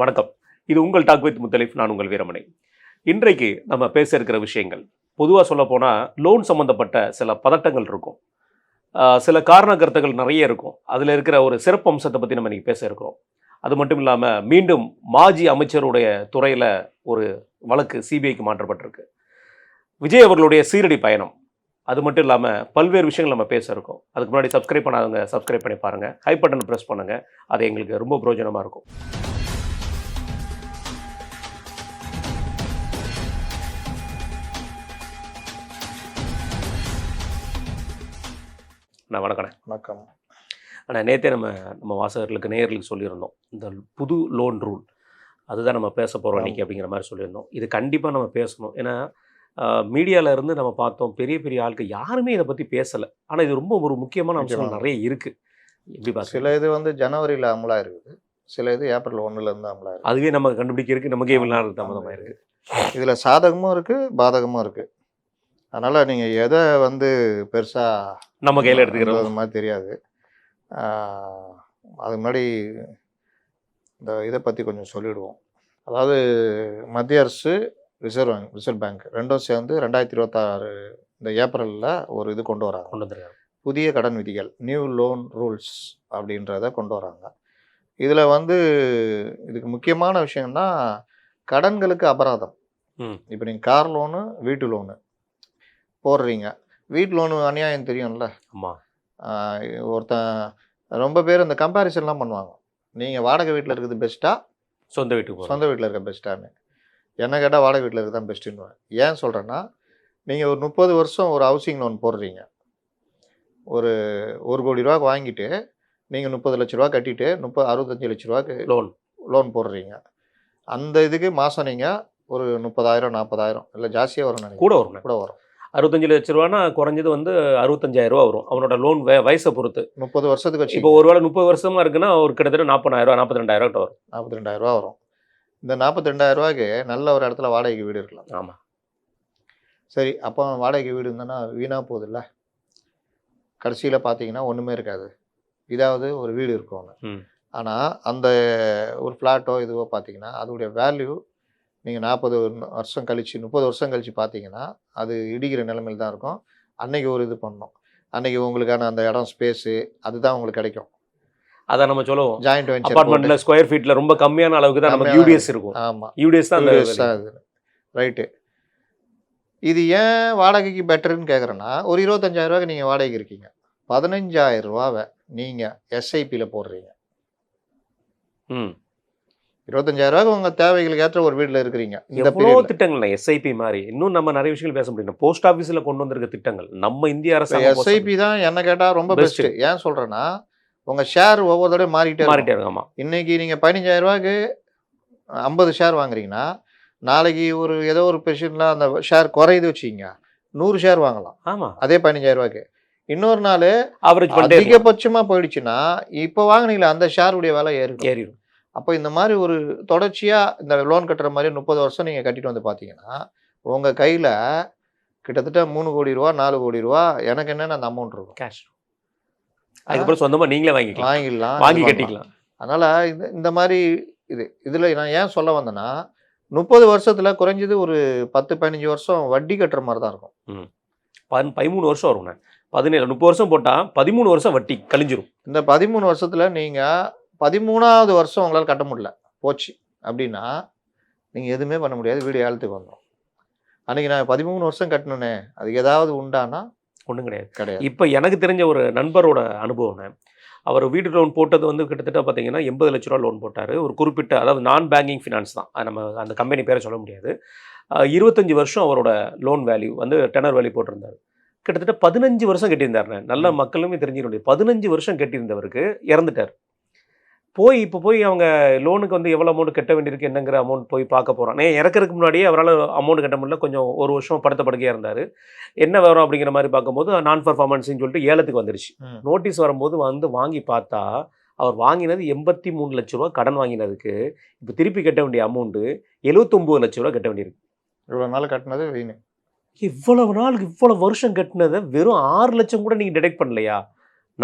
வணக்கம். இது உங்கள் டாக் வித் முத்தலிஃப். நான் உங்கள் வீரமணி. இன்றைக்கு நம்ம பேச இருக்கிற விஷயங்கள் பொதுவாக சொல்லப்போனால் லோன் சம்மந்தப்பட்ட சில பதட்டங்கள் இருக்கும், சில காரண கருத்துகள் நிறைய இருக்கும். அதில் இருக்கிற ஒரு சிறப்பு அம்சத்தை பற்றி நம்ம இன்றைக்கி பேச இருக்கிறோம். அது மட்டும் இல்லாமல் மீண்டும் மாஜி அமைச்சருடைய துறையில் ஒரு வழக்கு சிபிஐக்கு மாற்றப்பட்டிருக்கு. விஜய் அவர்களுடைய சீரடி பயணம், அது மட்டும் இல்லாமல் பல்வேறு விஷயங்கள் நம்ம பேச இருக்கோம். அதுக்கு முன்னாடி சப்ஸ்கிரைப் பண்ணாதவங்க சப்ஸ்கிரைப் பண்ணி பாருங்கள், ஹை பட்டன் ப்ரெஸ் பண்ணுங்கள். அது எங்களுக்கு ரொம்ப பிரயோஜனமாக இருக்கும். நான் வணக்கம். ஆனால் நேற்றே நம்ம வாசகர்களுக்கு நேயர்களுக்கு சொல்லியிருந்தோம், இந்த புது லோன் ரூல் அதுதான் நம்ம பேச போகிறோம் இன்றைக்கி அப்படிங்கிற மாதிரி சொல்லியிருந்தோம். இது கண்டிப்பாக நம்ம பேசணும். ஏன்னா மீடியாவில் இருந்து நம்ம பார்த்தோம், பெரிய பெரிய ஆட்கள் யாருமே இதை பற்றி பேசலை. ஆனால் இது ரொம்ப ஒரு முக்கியமான அம்சங்கள் நிறைய இருக்குது. எப்படி பார்த்து சில இது ஜனவரியில் அமலாக இருக்குது, சில இது ஏப்ரல் 1 அமலாக இருக்குது. அதுவே நம்ம கண்டுபிடிக்க இருக்குது, நமக்கே இவ்வளோ நேரம் தாமதமாக இருக்குது. இதில் சாதகமும் இருக்குது, பாதகமும் இருக்குது. அதனால் நீங்கள் எதை பெருசாக நம்ம கையில் எடுத்துக்கிறது மாதிரி தெரியாது. அதுக்கு முன்னாடி இந்த இதை பற்றி கொஞ்சம் சொல்லிவிடுவோம். அதாவது மத்திய அரசு, ரிசர்வ் பேங்க் ரெண்டும் சேர்ந்து 2026 இந்த ஏப்ரலில் ஒரு இது கொண்டு வராங்க, புதிய கடன் விதிகள், நியூ லோன் ரூல்ஸ் அப்படின்றத கொண்டு வராங்க. இதில் இதுக்கு முக்கியமான விஷயம்னா கடன்களுக்கு அபராதம். இப்போ நீங்கள் கார் லோனு, வீட்டு லோனு போடுறீங்க. வீட்டு லோனு அநியாயம் தெரியும்ல. ஆமாம். ஒருத்தன் ரொம்ப பேர் இந்த கம்பேரிசன்லாம் பண்ணுவாங்க, நீங்கள் வாடகை வீட்டில் இருக்கிறது பெஸ்ட்டா, சொந்த வீட்டில் இருக்க பெஸ்ட்டான்னு. என்ன கேட்டால் வாடகை வீட்டில் இருக்க தான் பெஸ்ட்டுன்னு. ஏன் சொல்கிறேன்னா, நீங்கள் ஒரு 30 வருஷம் ஒரு ஹவுசிங் லோன் போடுறீங்க, ஒரு 1 கோடி ரூபாய்க்கு வாங்கிட்டு நீங்கள் 30 லட்ச ரூபா கட்டிட்டு 65 லட்ச ரூபாய்க்கு லோன் போடுறீங்க. அந்த இதுக்கு மாதம் நீங்கள் ஒரு 30,000 40,000 இல்லை ஜாஸ்தியாக வரும், கூட வரும். 65 லட்ச ரூபானா குறைஞ்சது 65,000 ரூபா வரும் அவனோட லோன் வயசை பொறுத்து. 30 வருஷத்துக்கு வச்சு இப்போ ஒருவேளை 30 வருஷமா இருக்குன்னா ஒரு கிட்டத்தட்ட 40,000 42,000 வரும். 42,000 ரூபா வரும். இந்த 42,000 ரூபாய்க்கு நல்ல ஒரு இடத்துல வாடகைக்கு வீடு இருக்கலாம். ஆமாம். சரி, அப்போ வாடகைக்கு வீடு இருந்தோன்னா வீணாக போகுதுல்ல. கடைசியில் பார்த்தீங்கன்னா ஒன்றுமே இருக்காது, இதாவது ஒரு வீடு இருக்கும் ஒன்று. ஆனால் அந்த ஒரு ஃப்ளாட்டோ இதுவோ பார்த்தீங்கன்னா அதோடைய வேல்யூ நீங்கள் 40 வருஷம் கழிச்சு 30 வருஷம் கழிச்சு பார்த்தீங்கன்னா அது இடிக்கிற நிலைமையில் தான் இருக்கும். அன்னைக்கு ஒரு இது பண்ணோம், அன்னைக்கு உங்களுக்கான அந்த இடம் ஸ்பேஸு அதுதான் உங்களுக்கு கிடைக்கும். அதை நம்ம சொல்லுவோம், ஜாயிண்ட் வெஞ்சர் அபார்ட்மெண்ட்ல ஸ்கொயர் ஃபீட்ல ரொம்ப கம்மியான அளவுக்கு தான் நமக்கு யூடிஎஸ் இருக்கும். ஆமாம், யூடிஎஸ் தான் அது. ரைட்டு. இது ஏன் வாடகைக்கு பெட்டர்ன்னு கேட்குறேன்னா, ஒரு 25,000 ரூபாய்க்கு நீங்கள் வாடகைக்கு இருக்கீங்க, 15,000 ரூபாவை நீங்கள் எஸ்ஐபியில் போடுறீங்க. 25,000 ரூபாய்க்கு உங்கள் தேவைகளுக்கு ஏற்ற ஒரு வீட்டில் இருக்கிறீங்க. இந்த திட்டங்கள் எஸ்ஐபி மாதிரி இன்னும் நம்ம நிறைய விஷயங்கள் பேச முடியும். போஸ்ட் ஆஃபீஸில் கொண்டு வந்திருக்க திட்டங்கள் நம்ம இந்திய அரசு எஸ்ஐபி தான் என்ன கேட்டால் ரொம்ப பெஸ்ட். ஏன் சொல்கிறேன்னா, உங்கள் ஷேர் ஒவ்வொரு தடவை மாறிட்டே இருக்கும். இன்னைக்கு நீங்கள் 15,000 ரூபாய்க்கு 50 ஷேர் வாங்குறீங்கன்னா, நாளைக்கு ஒரு ஏதோ ஒரு பொசிஷனில் அந்த ஷேர் குறையுது வச்சுக்கிங்க, 100 ஷேர் வாங்கலாம். ஆமாம், அதே 15,000 ரூபாய்க்கு. இன்னொரு நாள் ஆவரேஜ் அதிகபட்சமாக போயிடுச்சுன்னா இப்போ வாங்கினீங்களா அந்த ஷேருடைய விலை ஏறிடும். அப்போ இந்த மாதிரி ஒரு தொடர்ச்சியாக இந்த லோன் கட்டுற மாதிரி 30 வருஷம் நீங்கள் கட்டிட்டு பார்த்தீங்கன்னா உங்கள் கையில் கிட்டத்தட்ட 3 கோடி ரூபா 4 கோடி ரூபா எனக்கு என்னென்ன அந்த அமௌண்ட் இருக்கும், கேஷ். அதுக்கப்புறம் சொந்தமாக நீங்களே வாங்கிக்கலாம், வாங்கி கட்டிக்கலாம். அதனால் இந்த மாதிரி இதில் நான் ஏன் சொல்ல வந்தேன்னா, 30 வருஷத்தில் குறைஞ்சது ஒரு 10-15 வருஷம் வட்டி கட்டுற மாதிரி தான் இருக்கும். 13 வருஷம் வரும்ண்ணே. 30 வருஷம் போட்டால் 13 வருஷம் வட்டி கழிஞ்சிரும். இந்த 13 வருஷத்தில் நீங்கள் 13ஆவது வருஷம் உங்களால் கட்ட முடியல போச்சு அப்படின்னா நீங்கள் எதுவுமே பண்ண முடியாது, வீடு ஏலத்துக்கு வந்துடும். அன்றைக்கி நான் 13 வருஷம் கட்டணுன்னே அதுக்கு ஏதாவது உண்டானா ஒன்றும் கிடையாது. இப்போ எனக்கு தெரிஞ்ச ஒரு நண்பரோட அனுபவம், அவர் வீட்டு லோன் போட்டது கிட்டத்தட்ட பார்த்தீங்கன்னா 80 லட்ச ரூபா லோன் போட்டார். ஒரு குறிப்பிட்ட, அதாவது நான் பேங்கிங் ஃபினான்ஸ் தான், நம்ம அந்த கம்பெனி பேரை சொல்ல முடியாது. 25 வருஷம் அவரோட லோன் வேல்யூ டெனர் வேல்யூ போட்டிருந்தார். கிட்டத்தட்ட 15 வருஷம் கட்டியிருந்தாருண்ணே. நல்ல மக்களுமே தெரிஞ்சுக்க முடியாது. 15 வருஷம் கட்டியிருந்தவருக்கு இறந்துட்டார். இப்போ போய் அவங்க லோனுக்கு எவ்வளோ அமௌண்ட் கட்ட வேண்டியிருக்கு என்னங்கிற அமௌண்ட் போய் பார்க்க போகிறான். இறக்கிறதுக்கு முன்னாடியே அவரால் அமௌண்ட் கட்ட முடியல, கொஞ்சம் ஒரு வருஷம் படுத்த படுக்கையாக இருந்தார். என்ன வரும் அப்படிங்கிற மாதிரி பார்க்கும்போது நான் பர்ஃபார்மன்ஸ்ன்னு சொல்லிட்டு ஏலத்துக்கு வந்துருச்சு. நோட்டீஸ் வரும்போது வாங்கி பார்த்தா அவர் வாங்கினது 83 லட்ச ரூபா கடன் வாங்கினதுக்கு இப்போ திருப்பி கட்ட வேண்டிய அமௌண்ட்டு 79 லட்ச ரூபா கட்ட வேண்டியிருக்கு. இவ்வளோ நாள் கட்டினது வீணு. இவ்வளவு நாளுக்கு இவ்வளோ வருஷம் கட்டினதை வெறும் 6 லட்சம் கூட நீங்கள் டிடெக்ட் பண்ணலையா?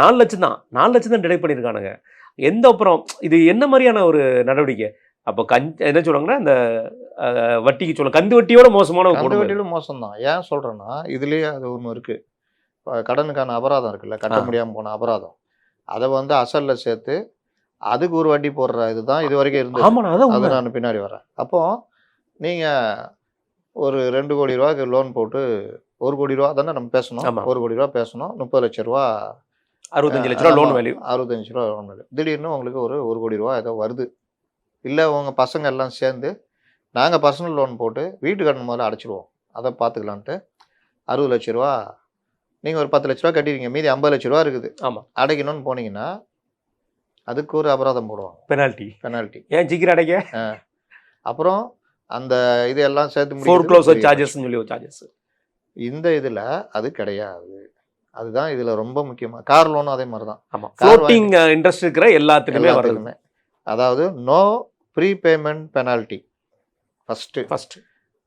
4 லட்சம் தான் டிடெக்ட் பண்ணியிருக்கானுங்க. எந்த அப்புறம் இது என்ன மாதிரியான ஒரு நடவடிக்கை? அப்போ என்ன சொல்லுவாங்கன்னா இந்த வட்டிக்கு சொல்ல கந்து வட்டியோட மோசமான கந்து வட்டியோட மோசம் தான். ஏன் சொல்கிறேன்னா இதுலேயே அது ஒன்று இருக்குது. கடனுக்கான அபராதம் இருக்குல்ல, கட்ட முடியாமல் போன அபராதம், அதை வந்து அசலில் சேர்த்து அதுக்கு ஒரு வட்டி போடுற இதுதான் இது வரைக்கும் இருந்தது. அது நான் பின்னாடி வரேன். அப்போது நீங்கள் ஒரு 2 கோடி ரூபாய்க்கு லோன் போட்டு 1 கோடி ரூபா தானே நம்ம பேசணும், 1 கோடி ரூபா பேசணும், 30 லட்ச ரூபா 65 லட்ச ரூபா லோன் வேல்யூ, 65 ரூபா லோன் வேல்யூ. திடீர்னு உங்களுக்கு ஒரு 1 கோடி ரூபா ஏதோ வருது. இல்லை உங்கள் பசங்க எல்லாம் சேர்ந்து நாங்கள் பர்சனல் லோன் போட்டு வீட்டு கடன் முதல்ல அடைச்சிடுவோம், அதை பார்த்துக்கலான்ட்டு 60 லட்ச ரூபா நீங்கள் ஒரு 10 லட்ச ரூபா கட்டிடுவீங்க, மீதி 50 லட்ச ரூபா இருக்குது. ஆமாம், அடைக்கணும்னு போனீங்கன்னா அதுக்கு ஒரு அபராதம் போடுவாங்க, பெனால்ட்டி. ஏன் சீக்கிரம் அடைக்க? அப்புறம் அந்த இதெல்லாம் சேர்த்து ஃபோர்க்ளோசர் சார்ஜஸ்னு சொல்லி ஒரு சார்ஜஸ். இந்த இதில் அது கிடையாது. அதுதான் இதில் ரொம்ப முக்கியமாக. கார் லோனும் அதே மாதிரி தான். ஆமாம், ஃப்ளோட்டிங் இன்ட்ரெஸ்ட் இருக்கிற எல்லாத்துக்குமே. அதாவது no prepayment penalty first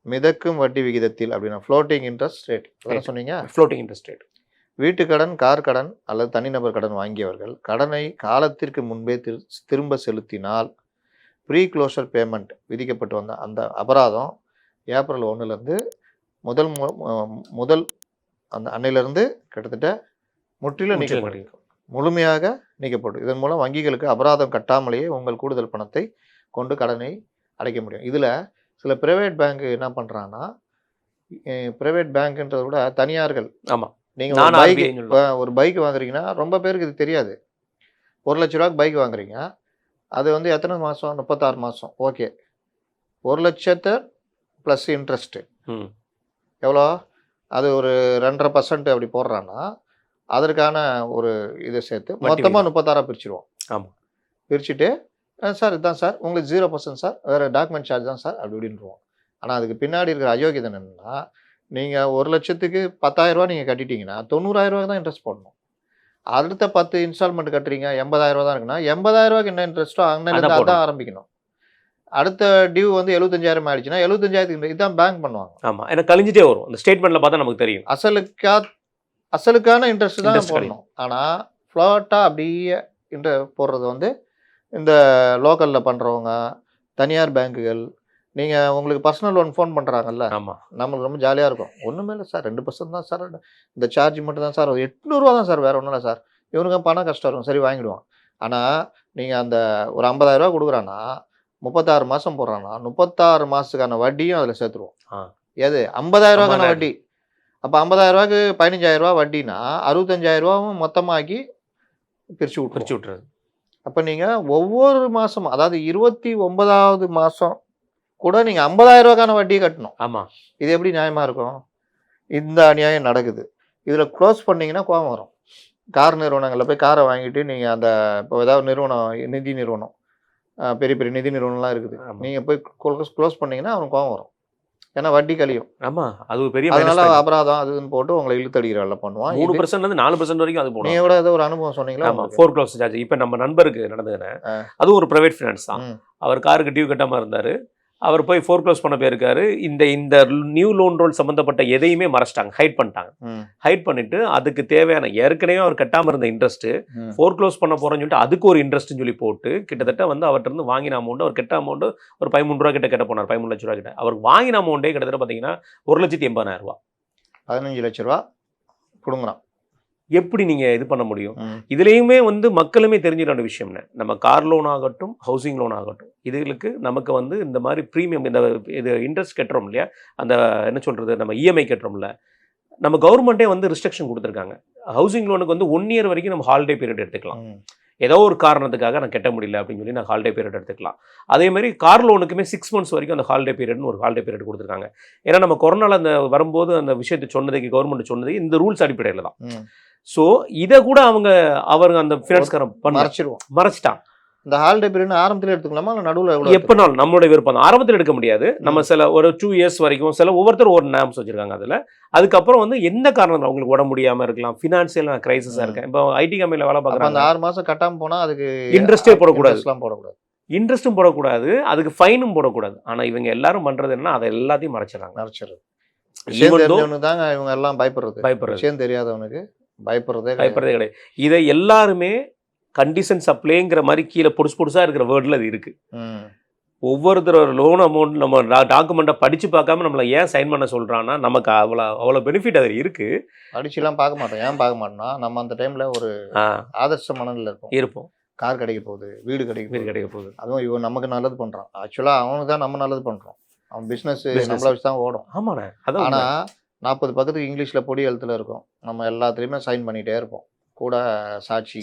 மிதக்கும் வட்டி விகிதத்தில் அப்படின்னா ஃப்ளோட்டிங் இன்ட்ரெஸ்ட் ரேட் சொன்னீங்க. Floating interest rate. வீட்டு கடன், கார் கடன் அல்லது தனிநபர் கடன் வாங்கியவர்கள் கடனை காலத்திற்கு முன்பே திரும்ப செலுத்தினால் ப்ரீ க்ளோஷர் பேமெண்ட் விதிக்கப்பட்டு வந்த அந்த அபராதம் ஏப்ரல் 1 முதல் அந்த அன்னையிலிருந்து கிட்டத்தட்ட முற்றிலும் நீக்கப்படும், முழுமையாக நீக்கப்படும். இதன் மூலம் வங்கிகளுக்கு அபராதம் கட்டாமலேயே உங்கள் கூடுதல் பணத்தை கொண்டு கடனை அடைக்க முடியும். இதில் சில பிரைவேட் பேங்க் என்ன பண்ணுறாங்கன்னா, பிரைவேட் பேங்க்ன்றத விட தனியார்கள், ஆமாம், நீங்கள் ஒரு பைக் வாங்குறீங்கன்னா ரொம்ப பேருக்கு இது தெரியாது. 1 லட்ச ரூபாய்க்கு பைக் வாங்குறீங்க, அது வந்து எத்தனை மாதம்? 36 மாதம். ஓகே, 1 லட்சத்தை ப்ளஸ் இன்ட்ரெஸ்ட்டு எவ்வளோ? அது ஒரு 2.5% அப்படி போடுறான்னா அதற்கான ஒரு இதை சேர்த்து மொத்தமாக 36 பிரிச்சுருவோம். ஆமாம், பிரிச்சுட்டு சார் இதுதான் சார் உங்களுக்கு 0% சார், வேறு டாக்குமெண்ட் சார்ஜ் தான் சார் அப்படி இப்படின்ருவோம். ஆனால் அதுக்கு பின்னாடி இருக்கிற அயோக்கியதை என்னென்னா, நீங்கள் 1 லட்சத்துக்கு 10,000 ரூபா நீங்கள் கட்டிட்டீங்கன்னா 90,000 ரூபா தான் இன்ட்ரெஸ்ட் போடணும். அடுத்த 10 இன்ஸ்டால்மெண்ட் கட்டுறீங்க, 80,000 ரூபா தான் இருக்குன்னா 80,000 ரூபாய்க்கு என்ன இன்ட்ரெஸ்ட்டோ அங்கேருந்து அதான் ஆரம்பிக்கணும். அடுத்த டியூ வந்து 75,000 ஆயிடுச்சுன்னா 75,000 இதுதான் பேங்க் பண்ணுவாங்க. ஆமாம், ஏன்னா கழிஞ்சிட்டே வரும். அந்த ஸ்டேட்மெண்ட்டில் பார்த்தா நமக்கு தெரியும். அசலுக்கான இன்ட்ரெஸ்ட் தான் போடணும். ஆனால் ஃப்ளாட்டாக அப்படியே போடுறது வந்து இந்த லோக்கலில் பண்ணுறவங்க, தனியார் பேங்குகள். நீங்கள் உங்களுக்கு பர்சனல் லோன் ஃபோன் பண்ணுறாங்கல்ல, ஆமாம், நம்மளுக்கு ரொம்ப ஜாலியாக இருக்கும். ஒன்றுமே இல்லை சார், 2% தான் சார், இந்த சார்ஜ் மட்டும் தான் சார், 800 ரூபா தான் சார், வேறு ஒன்றும் இல்லை சார். இவனுக்கு பணம் கஷ்டம் இருக்கும், சரி வாங்கிடுவான். ஆனால் நீங்கள் அந்த ஒரு 50,000 ரூபா கொடுக்குறான்னா 36 மாதம் போடுறான்னா 36 மாதத்துக்கான வட்டியும் அதில் சேர்த்துருவோம். எது? 50,000 ரூபாக்கான வட்டி. அப்போ 50,000 ரூபாய்க்கு 15,000 ரூபா வட்டினா 65,000 ரூபாவும் மொத்தமாக்கி பிரித்து விட்டுறது. அப்போ நீங்கள் ஒவ்வொரு மாதமும், அதாவது 29வது மாதம் கூட நீங்கள் 50,000 ரூபாய்க்கான வட்டியை கட்டணும். ஆமாம், இது எப்படி நியாயமாக இருக்கும்? இந்த அநியாயம் நடக்குது. இதில் க்ளோஸ் பண்ணிங்கன்னா கோபம் வரும். கார் நிறுவனங்களில் போய் காரை வாங்கிட்டு நீங்கள் அந்த இப்போ ஏதாவது நிறுவனம், நிதி நிறுவனம், பெரிய பெரிய நிதி நிறுவனம்லாம் இருக்குது, நீங்கள் போய் க்ளோஸ் பண்ணிங்கன்னா அவனுக்கு கோபம் வரும். ஏன்னா வட்டி கழியும். ஆமாம், அது பெரிய, அதனால அபராதம் அதுன்னு போட்டு உங்களை இழுத்தடிக்கிற வேலை பண்ணுவான். 3% 4% வரைக்கும் அது போடும். நீங்கள் கூட ஏதோ ஒரு அனுபவம் சொன்னீங்களா? ஆமாம், ஃபோர்க்ளோசர் சார்ஜ். இப்போ நம்ம நண்பருக்கு நடந்ததுன்னு, அதுவும் ஒரு ப்ரைவேட் ஃபினான்ஸ் தான். அவர் காருக்கு டியூ கட்டாமல் இருந்தார். அவர் போய் ஃபோர்க்ளோஸ் பண்ண போயிருக்காரு. இந்த நியூ லோன் ரோல் சம்மந்தப்பட்ட எதையுமே மறைச்சிட்டாங்க, ஹைட் பண்ணிட்டாங்க. ஹைட் பண்ணிட்டு அதுக்கு தேவையான ஏற்கனவே அவர் கட்டாமல் இருந்த இன்ட்ரெஸ்ட்டு ஃபோர்க்ளோஸ் பண்ண போகிறேன்னு சொல்லிட்டு அதுக்கு ஒரு இன்ட்ரெஸ்ட்னு சொல்லி போட்டு கிட்டத்தட்ட வந்து அவர்கிட்ட இருந்து வாங்கின அமௌண்ட், அவர் கெட்ட அமௌண்ட் ஒரு 13 ரூபா கிட்ட போனார். 13 லட்ச ரூபா கிட்ட. அவர் வாங்கின அமௌண்ட்டே கிட்டத்தட்ட பார்த்தீங்கன்னா 1,80,000 ரூபா, 15 லட்ச ரூபா கொடுங்குறான். எப்படி நீங்கள் இது பண்ண முடியும்? இதுலேயுமே வந்து மக்களுமே தெரிஞ்சுக்கிற விஷயம்னு, நம்ம கார் லோன் ஆகட்டும், ஹவுசிங் லோன் ஆகட்டும், இதுகளுக்கு நமக்கு வந்து இந்த மாதிரி ப்ரீமியம், இது இன்ட்ரெஸ்ட் கட்டுறோம் இல்லையா, அந்த என்ன சொல்கிறது, நம்ம இஎம்ஐ கட்டுறோம்ல, நம்ம கவர்மெண்ட்டே வந்து ரிஸ்ட்ரிக்ஷன் கொடுத்துருக்காங்க. ஹவுசிங் லோனுக்கு வந்து 1 இயர் வரைக்கும் நம்ம ஹாலிடே பீரியட் எடுத்துக்கலாம். ஏதோ ஒரு காரணத்துக்காக நான் கட்ட முடியல அப்படின்னு சொல்லி நான் ஹாலிடே பீரியட் எடுத்துக்கலாம். அதேமாதிரி கார் லோனுக்குமே 6 months வரைக்கும் அந்த ஹாலிடே பீரியட்னு ஒரு ஹாலிடே பீரியட் கொடுத்துருக்காங்க. ஏன்னா நம்ம கொரோனாவில் அந்த வரும்போது அந்த விஷயத்தை சொன்னதுக்கு கவர்மெண்ட் சொன்னது இந்த ரூல்ஸ் அடிப்படையில் தான். ஸோ இதை கூட அவங்க அந்த ஃபினான்ஸ்காரன் மறைச்சிட்டான். இந்த ஹாலிடே பீரியட் ஆரம்பத்தில் எடுத்துக்கலாமா இல்லை நடுவில்? எப்போனாலும் நம்மளோட விருப்பம் தான். ஆரம்பத்தில் எடுக்க முடியாது. நம்ம சில ஒரு 2 years வரைக்கும் சில ஒவ்வொருத்தரும் ஒரு நாம்ஸ் வச்சிருக்காங்க. அதில் அதுக்கப்புறம் வந்து எந்த காரணம் அவங்களுக்கு உடம்பு முடியாமல் இருக்கலாம், ஃபினான்ஷியல் கிரைசிஸாக இருக்கேன். இப்போ ஐடி கம்பெனியில் வேலை பார்க்குறாங்க. அந்த 6 மாதம் கட்டாமல் போனால் அதுக்கு இன்ட்ரெஸ்ட்டே போடக்கூடாது, இன்ட்ரெஸ்ட்டும் போடக்கூடாது, அதுக்கு ஃபைனும் போடக்கூடாது. ஆனால் இவங்க எல்லாரும் பண்ணுறது என்ன, அதை எல்லாத்தையும் மறைச்சிடறாங்க. தாங்க இவங்க எல்லாம் பயப்படுறது. விஷயம் தெரியாதவனுக்கு பயப்படுறதே கிடையாது. இதை எல்லாருமே கண்டிஷன் சப்ளைங்கிற மாதிரி கீழே பொடுசாக இருக்கிற வேர்டில் அது இருக்குது. ஒவ்வொருத்தர் லோன் அமௌண்ட் நம்ம டாக்குமெண்ட்டை படித்து பார்க்காம நம்மளை ஏன் சைன் பண்ண சொல்கிறான்னா நமக்கு அவ்வளோ பெனிஃபிட் அதில் இருக்குது. படிச்சுலாம் பார்க்க மாட்டோம். ஏன் பார்க்க மாட்டோம்னா நம்ம அந்த டைமில் ஒரு ஆதர்ஷ மனநிலையில் இருப்போம். கார் கிடைக்க போகுது, வீடு கிடைக்க போகுது, அதுவும் இவன் நமக்கு நல்லது பண்ணுறான். ஆக்சுவலாக அவனுக்கு தான் நம்ம நல்லது பண்ணுறோம். அவன் பிஸ்னஸ் நம்மளை வச்சு தான் ஓடும். ஆமாண்ணே. ஆனால் 40 பக்கத்துக்கு இங்கிலீஷில் பொடி எழுத்துல இருக்கும். நம்ம எல்லாத்துலேயுமே சைன் பண்ணிகிட்டே இருப்போம். கூட சாட்சி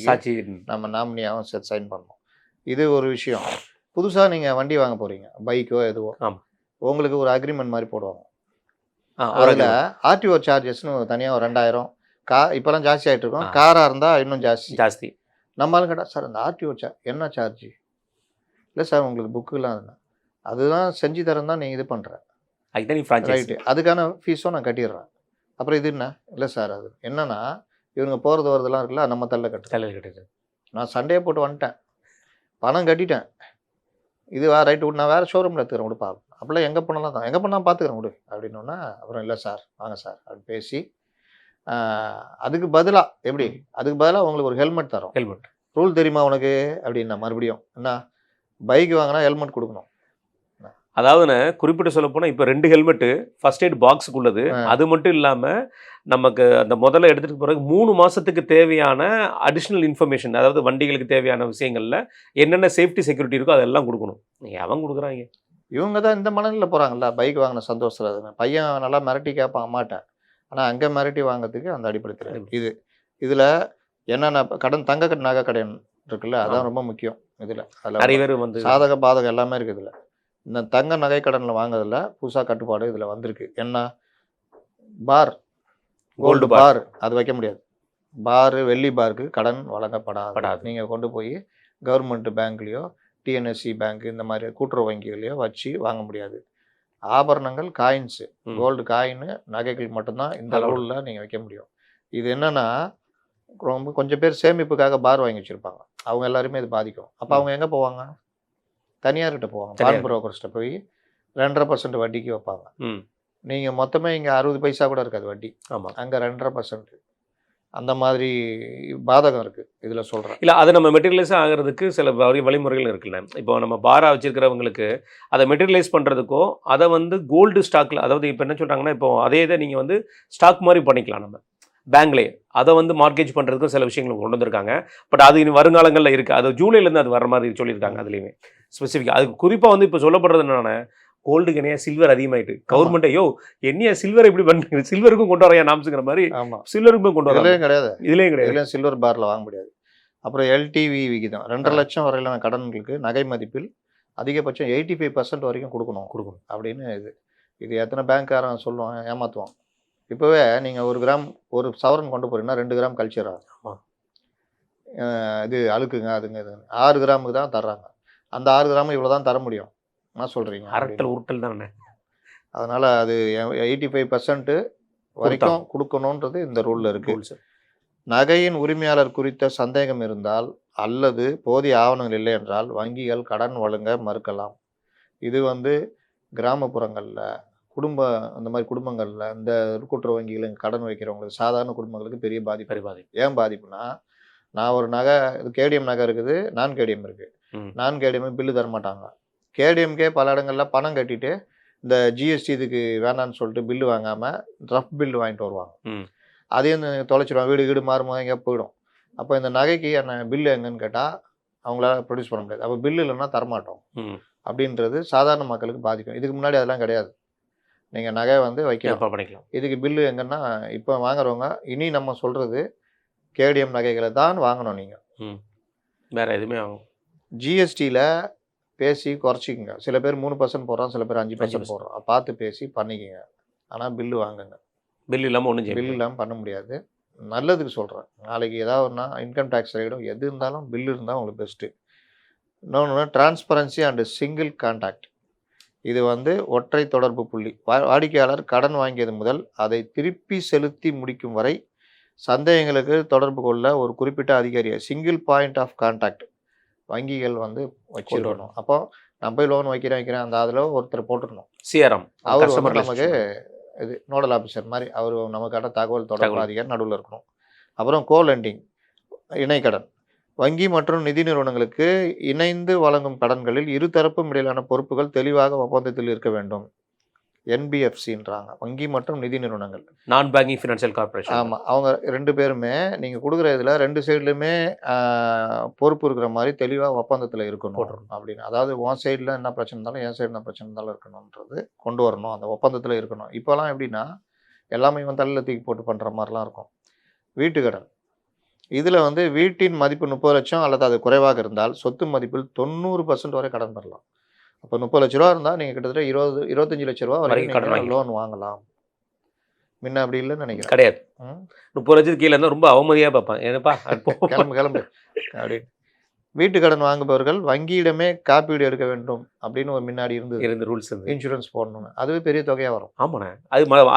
நம்ம நாமினியாகவும் சேர்த்து சைன் பண்ணணும். இது ஒரு விஷயம். புதுசாக நீங்கள் வண்டி வாங்க போகிறீங்க, பைக்கோ எதுவோ, உங்களுக்கு ஒரு அக்ரிமெண்ட் மாதிரி போடுவாங்க. அதில் ஆர்டிஓ சார்ஜஸ்னு தனியாக ஒரு 2000 இப்போலாம் ஜாஸ்தி ஆகிட்டு இருக்கும். காராக இருந்தால் இன்னும் ஜாஸ்தி. நம்மளும் கேட்டால் சார் அந்த ஆர்டிஓ என்ன சார்ஜ்? இல்லை சார் உங்களுக்கு புக்குலாம் அதுதான் செஞ்சு தரேன் தான் நீங்கள் இது பண்ணுறேன், ரைட்டு, அதுக்கான ஃபீஸும் நான் கட்டிடுறேன். அப்புறம் இது என்ன? இல்லை சார் அது என்னன்னா இவங்க போகிறது வரதெல்லாம் இருக்குல்ல, நம்ம தள்ள கட்டுறது. நான் சண்டே போட்டு வந்துட்டேன், பணம் கட்டிட்டேன், இது ரைட்டு விட்டு நான் வேறு ஷோரூமில் எடுத்துக்கிறேன் விடுப்பா. அப்படிலாம் எங்கே போனாலும் தான், எங்கே போனால் பார்த்துக்கிறேன் விடு அப்படின்னோன்னா, அப்புறம் இல்லை சார் வாங்க சார் அப்படின்னு பேசி அதுக்கு பதிலாக உங்களுக்கு ஒரு ஹெல்மெட் தரோம். ரூல் தெரியுமா உனக்கு அப்படின்னா மறுபடியும் என்ன, பைக் வாங்கினா ஹெல்மெட் கொடுக்கணும். அதாவதுண்ணே குறிப்பிட்டு சொல்ல போனால் இப்போ 2 ஹெல்மெட்டு ஃபர்ஸ்ட் எய்ட் பாக்ஸுக்கு உள்ளது. அது மட்டும் இல்லாமல் நமக்கு அந்த முதல்ல எடுத்துகிட்டு பிறகு 3 மாதத்துக்கு தேவையான அடிஷ்னல் இன்ஃபர்மேஷன், அதாவது வண்டிகளுக்கு தேவையான விஷயங்களில் என்னென்ன சேஃப்டி செக்யூரிட்டி இருக்கோ அதெல்லாம் கொடுக்கணும். நீங்கள் அவன் கொடுக்குறாங்க, இவங்க தான் இந்த மனநிலையில் போகிறாங்கல்ல. பைக் வாங்கின சந்தோஷத்தில் அதுங்க பையன் நல்லா மிரட்டி கேட்பான் மாட்டேன், ஆனால் அங்கே மிரட்டி வாங்கிறதுக்கு அந்த அடிப்படை தெரியாது. இதில் என்னென்ன தங்க நகை கடன் இருக்குல்ல, அதான் ரொம்ப முக்கியம். இதில் நிறைய பேர் வந்து சாதக பாதகம் எல்லாமே இருக்குது. இதில் இந்த தங்க நகை கடனில் வாங்குறதுல புதுசாக கட்டுப்பாடு இதில் வந்திருக்கு. என்ன, பார், கோல்டு பார் அது வைக்க முடியாது. பாரு, வெள்ளி பாருக்கு கடன் வழங்கப்படாது. நீங்கள் கொண்டு போய் கவர்மெண்ட் பேங்க்லேயோ டிஎன்எஸ்சி பேங்க் இந்த மாதிரி கூட்டுறவு வங்கிகளையோ வச்சு வாங்க முடியாது. ஆபரணங்கள், காயின்ஸு, கோல்டு காயின், நகைகள் மட்டும்தான் இந்த ரூலில் நீங்கள் வைக்க முடியும். இது என்னென்னா கொஞ்சம் பேர் சேமிப்புக்காக பார் வாங்கி வச்சுருப்பாங்க, அவங்க எல்லாருமே இது பாதிக்கும். அப்போ அவங்க எங்கே போவாங்க? தனியார்கிட்ட போவாங்க, பாண்ட் புரோக்கர்ஸ்கிட்ட போய் 2.5% வட்டிக்கு வைப்பாங்க. நீங்கள் மொத்தமே இங்கே 60 பைசா கூட இருக்காது வட்டி, அங்கே 2.5%. அந்த மாதிரி பாதகம் இருக்குது இதில் சொல்கிறேன். இல்லை, அதை நம்ம மெட்டீரியலைஸ் ஆகிறதுக்கு சில வழிமுறைகள் இருக்குல்ல. இப்போ நம்ம பாரா வச்சுருக்கிறவங்களுக்கு அதை மெட்டீரியலைஸ் பண்ணுறதுக்கோ அதை வந்து கோல்டு ஸ்டாக்கில், அதாவது இப்போ என்ன சொல்கிறாங்கன்னா இப்போ அதே இதை நீங்கள் வந்து ஸ்டாக் மாதிரி பண்ணிக்கலாம் நம்ம பேங்க்லேயே. அதை வந்து மார்க்கேஜ் பண்ணுறதுக்கும் சில விஷயங்கள் கொண்டு வந்திருக்காங்க. பட் அது இனி வருங்காலங்களில் இருக்குது. அது ஜூலைலேருந்து அது வர மாதிரி சொல்லியிருக்காங்க. அதுலேயுமே ஸ்பெசிஃபிக்காக அதுக்கு குறிப்பாக வந்து இப்போ சொல்லப்படுறது என்னென்ன, கோல்டுக்கு என்னையா சில்வர் அதிகமாயிட்டு கவர்மெண்ட் ஐயோ என்னையா சில்வர் எப்படி பண்ணுறீங்க, சில்வருக்கும் கொண்டு வரையா நாம்ஸுங்கிற மாதிரி. சில்வருக்கும் கொண்டு வர கிடையாது, இதுலேயும் கிடையாது. சில்வர் பாரில் வாங்க முடியாது. அப்புறம் LTV விகிதம் 2.5 லட்சம் வரையிலான கடன்களுக்கு நகை மதிப்பில் அதிகபட்சம் 85% வரைக்கும் கொடுக்கணும் அப்படின்னு. இது எத்தனை பேங்க்காரன் சொல்லுவான், ஏமாற்றுவான். இப்போவே நீங்கள் 1 கிராம் 1 சவரன் கொண்டு போகிறீங்கன்னா 2 கிராம் கல்ச்சராக இது அழுக்குங்க அதுங்க இது 6 கிராமுக்கு தான் தர்றாங்க. அந்த 6 கிராம் இவ்வளோ தான் தர முடியும். என்ன சொல்கிறீங்க? அரட்டல் உருட்டல் தானே. அதனால் அது 85% வரைக்கும் கொடுக்கணுன்றது இந்த ரூலில் இருக்குது. நகையின் உரிமையாளர் குறித்த சந்தேகம் இருந்தால் அல்லது போதிய ஆவணங்கள் இல்லை என்றால் வங்கிகள் கடன் வழங்க மறுக்கலாம். இது வந்து கிராமப்புறங்களில் அந்த மாதிரி குடும்பங்களில் இந்த கூட்டுறவு வங்கிகளுக்கு கடன் வைக்கிறவங்களுக்கு, சாதாரண குடும்பங்களுக்கு பெரிய பாதிப்பு. ஏன் பாதிப்புனா, நான் ஒரு நகை, இது கேடிஎம் நகை இருக்குது, நான் கேடிஎம் இருக்குது. நான் கேடிஎம் பில்லு தரமாட்டாங்க. கேடிஎம்கே பல இடங்களில் பணம் கட்டிட்டு இந்த ஜிஎஸ்டி இதுக்கு வேணான்னு சொல்லிட்டு பில்லு வாங்காமல் ரஃப் பில்லு வாங்கிட்டு வருவாங்க. அதையும் தொலைச்சிடுவாங்க, வீடு மாறும்போது எங்கேயா போயிடும். அப்போ இந்த நகைக்கு என்ன பில்லு எங்கன்னு கேட்டால் அவங்களால ப்ரொடியூஸ் பண்ண முடியாது. அப்போ பில்லு இல்லைன்னா தரமாட்டோம் அப்படின்றது சாதாரண மக்களுக்கு பாதிக்கும். இதுக்கு முன்னாடி அதெல்லாம் கிடையாது. நீங்கள் நகை வந்து வைக்கலாம், இதுக்கு பில்லு எங்கன்னா இப்போ வாங்குறவங்க இனி நம்ம சொல்கிறது கேடிஎம் நகைகளை தான் வாங்கணும். நீங்கள் வேறு எதுவுமே ஆகும். ஜிஎஸ்டியில் பேசி குறைச்சிக்கங்க. சில பேர் 3% போடுறான், சில பேர் 5% போடுறான். பார்த்து பேசி பண்ணிக்கங்க. ஆனால் பில்லு வாங்குங்க. பில்லு இல்லாமல் பண்ண முடியாது. நல்லதுக்கு சொல்கிறேன். நாளைக்கு ஏதாவது ஒன்றா இன்கம் டேக்ஸ் ரைடும் எது இருந்தாலும் பில்லு இருந்தால் உங்களுக்கு பெஸ்ட்டு. இன்னொன்று டிரான்ஸ்பரன்சி அண்டு சிங்கிள் கான்டாக்ட். இது வந்து ஒற்றை தொடர்பு புள்ளி. வாடிக்கையாளர் கடன் வாங்கியது முதல் அதை திருப்பி செலுத்தி முடிக்கும் வரை சந்தேகங்களுக்கு தொடர்பு கொள்ள ஒரு குறிப்பிட்ட அதிகாரியை சிங்கிள் பாயிண்ட் ஆஃப் கான்டாக்ட் வங்கிகள் வந்து வச்சிருக்கணும். அப்போ நான் போய் லோன் வைக்கிறேன் அந்த அதில் ஒருத்தர் போட்டுருக்கணும். சிஆர்எம், அவர் நமக்கு இது நோடல் ஆஃபீஸர் மாதிரி அவர் நமக்கான தகவல் தொடர்பு அதிகாரி நடுவில் இருக்கணும். அப்புறம் கோ லெண்டிங், இணைக்கடன். வங்கி மற்றும் நிதி நிறுவனங்களுக்கு இணைந்து வழங்கும் கடன்களில் இருதரப்பும் இடையிலான பொறுப்புகள் தெளிவாக ஒப்பந்தத்தில் இருக்க வேண்டும். என்பிஎஃப்சின்றாங்க, வங்கி மற்றும் நிதி நிறுவனங்கள், நான் பேங்கிங் ஃபினான்ஷியல் கார்பரேஷன். ஆமாம், அவங்க 2 பேருமே நீங்கள் கொடுக்குற இதில் 2 சைட்லையுமே பொறுப்பு இருக்கிற மாதிரி தெளிவாக ஒப்பந்தத்தில் இருக்கணும் அப்படின்னு. அதாவது உன் சைடில் என்ன பிரச்சனை இருந்தாலும் என் சைடு என்ன பிரச்சனை இருந்தாலும் இருக்கணுன்றது கொண்டு வரணும், அந்த ஒப்பந்தத்தில் இருக்கணும். இப்போலாம் எப்படின்னா எல்லாமே இவன் தலையில் தூக்கி போட்டு பண்ணுற மாதிரிலாம் இருக்கும். வீட்டு கடன் இதில் வந்து வீட்டின் மதிப்பு 30 லட்சம் அல்லது அது குறைவாக இருந்தால் சொத்து மதிப்பில் 90% வரை கடன் பெறலாம். அப்போ 30 லட்ச ரூபா இருந்தால் நீங்கள் கிட்டத்தட்ட 25 லட்ச ரூபா வரைக்கும் லோன் வாங்கலாம். முன்ன அப்படி இல்லைன்னு நினைக்கிறேன். கிடையாது. 30 லட்சத்துக்கு கீழே இருந்தால் ரொம்ப அவமதியாக பார்ப்பேன். ஏன்னப்பா கிளம்பு அப்படின்னு. வீட்டு கடன் வாங்குபவர்கள் வங்கியிடமே காப்பீடு எடுக்க வேண்டும் அப்படின்னு ஒரு முன்னாடி இருந்து ரூல்ஸ், இன்சூரன்ஸ் போடணும்னு. அதுவே பெரிய தொகையாக வரும். ஆமாண்ணே,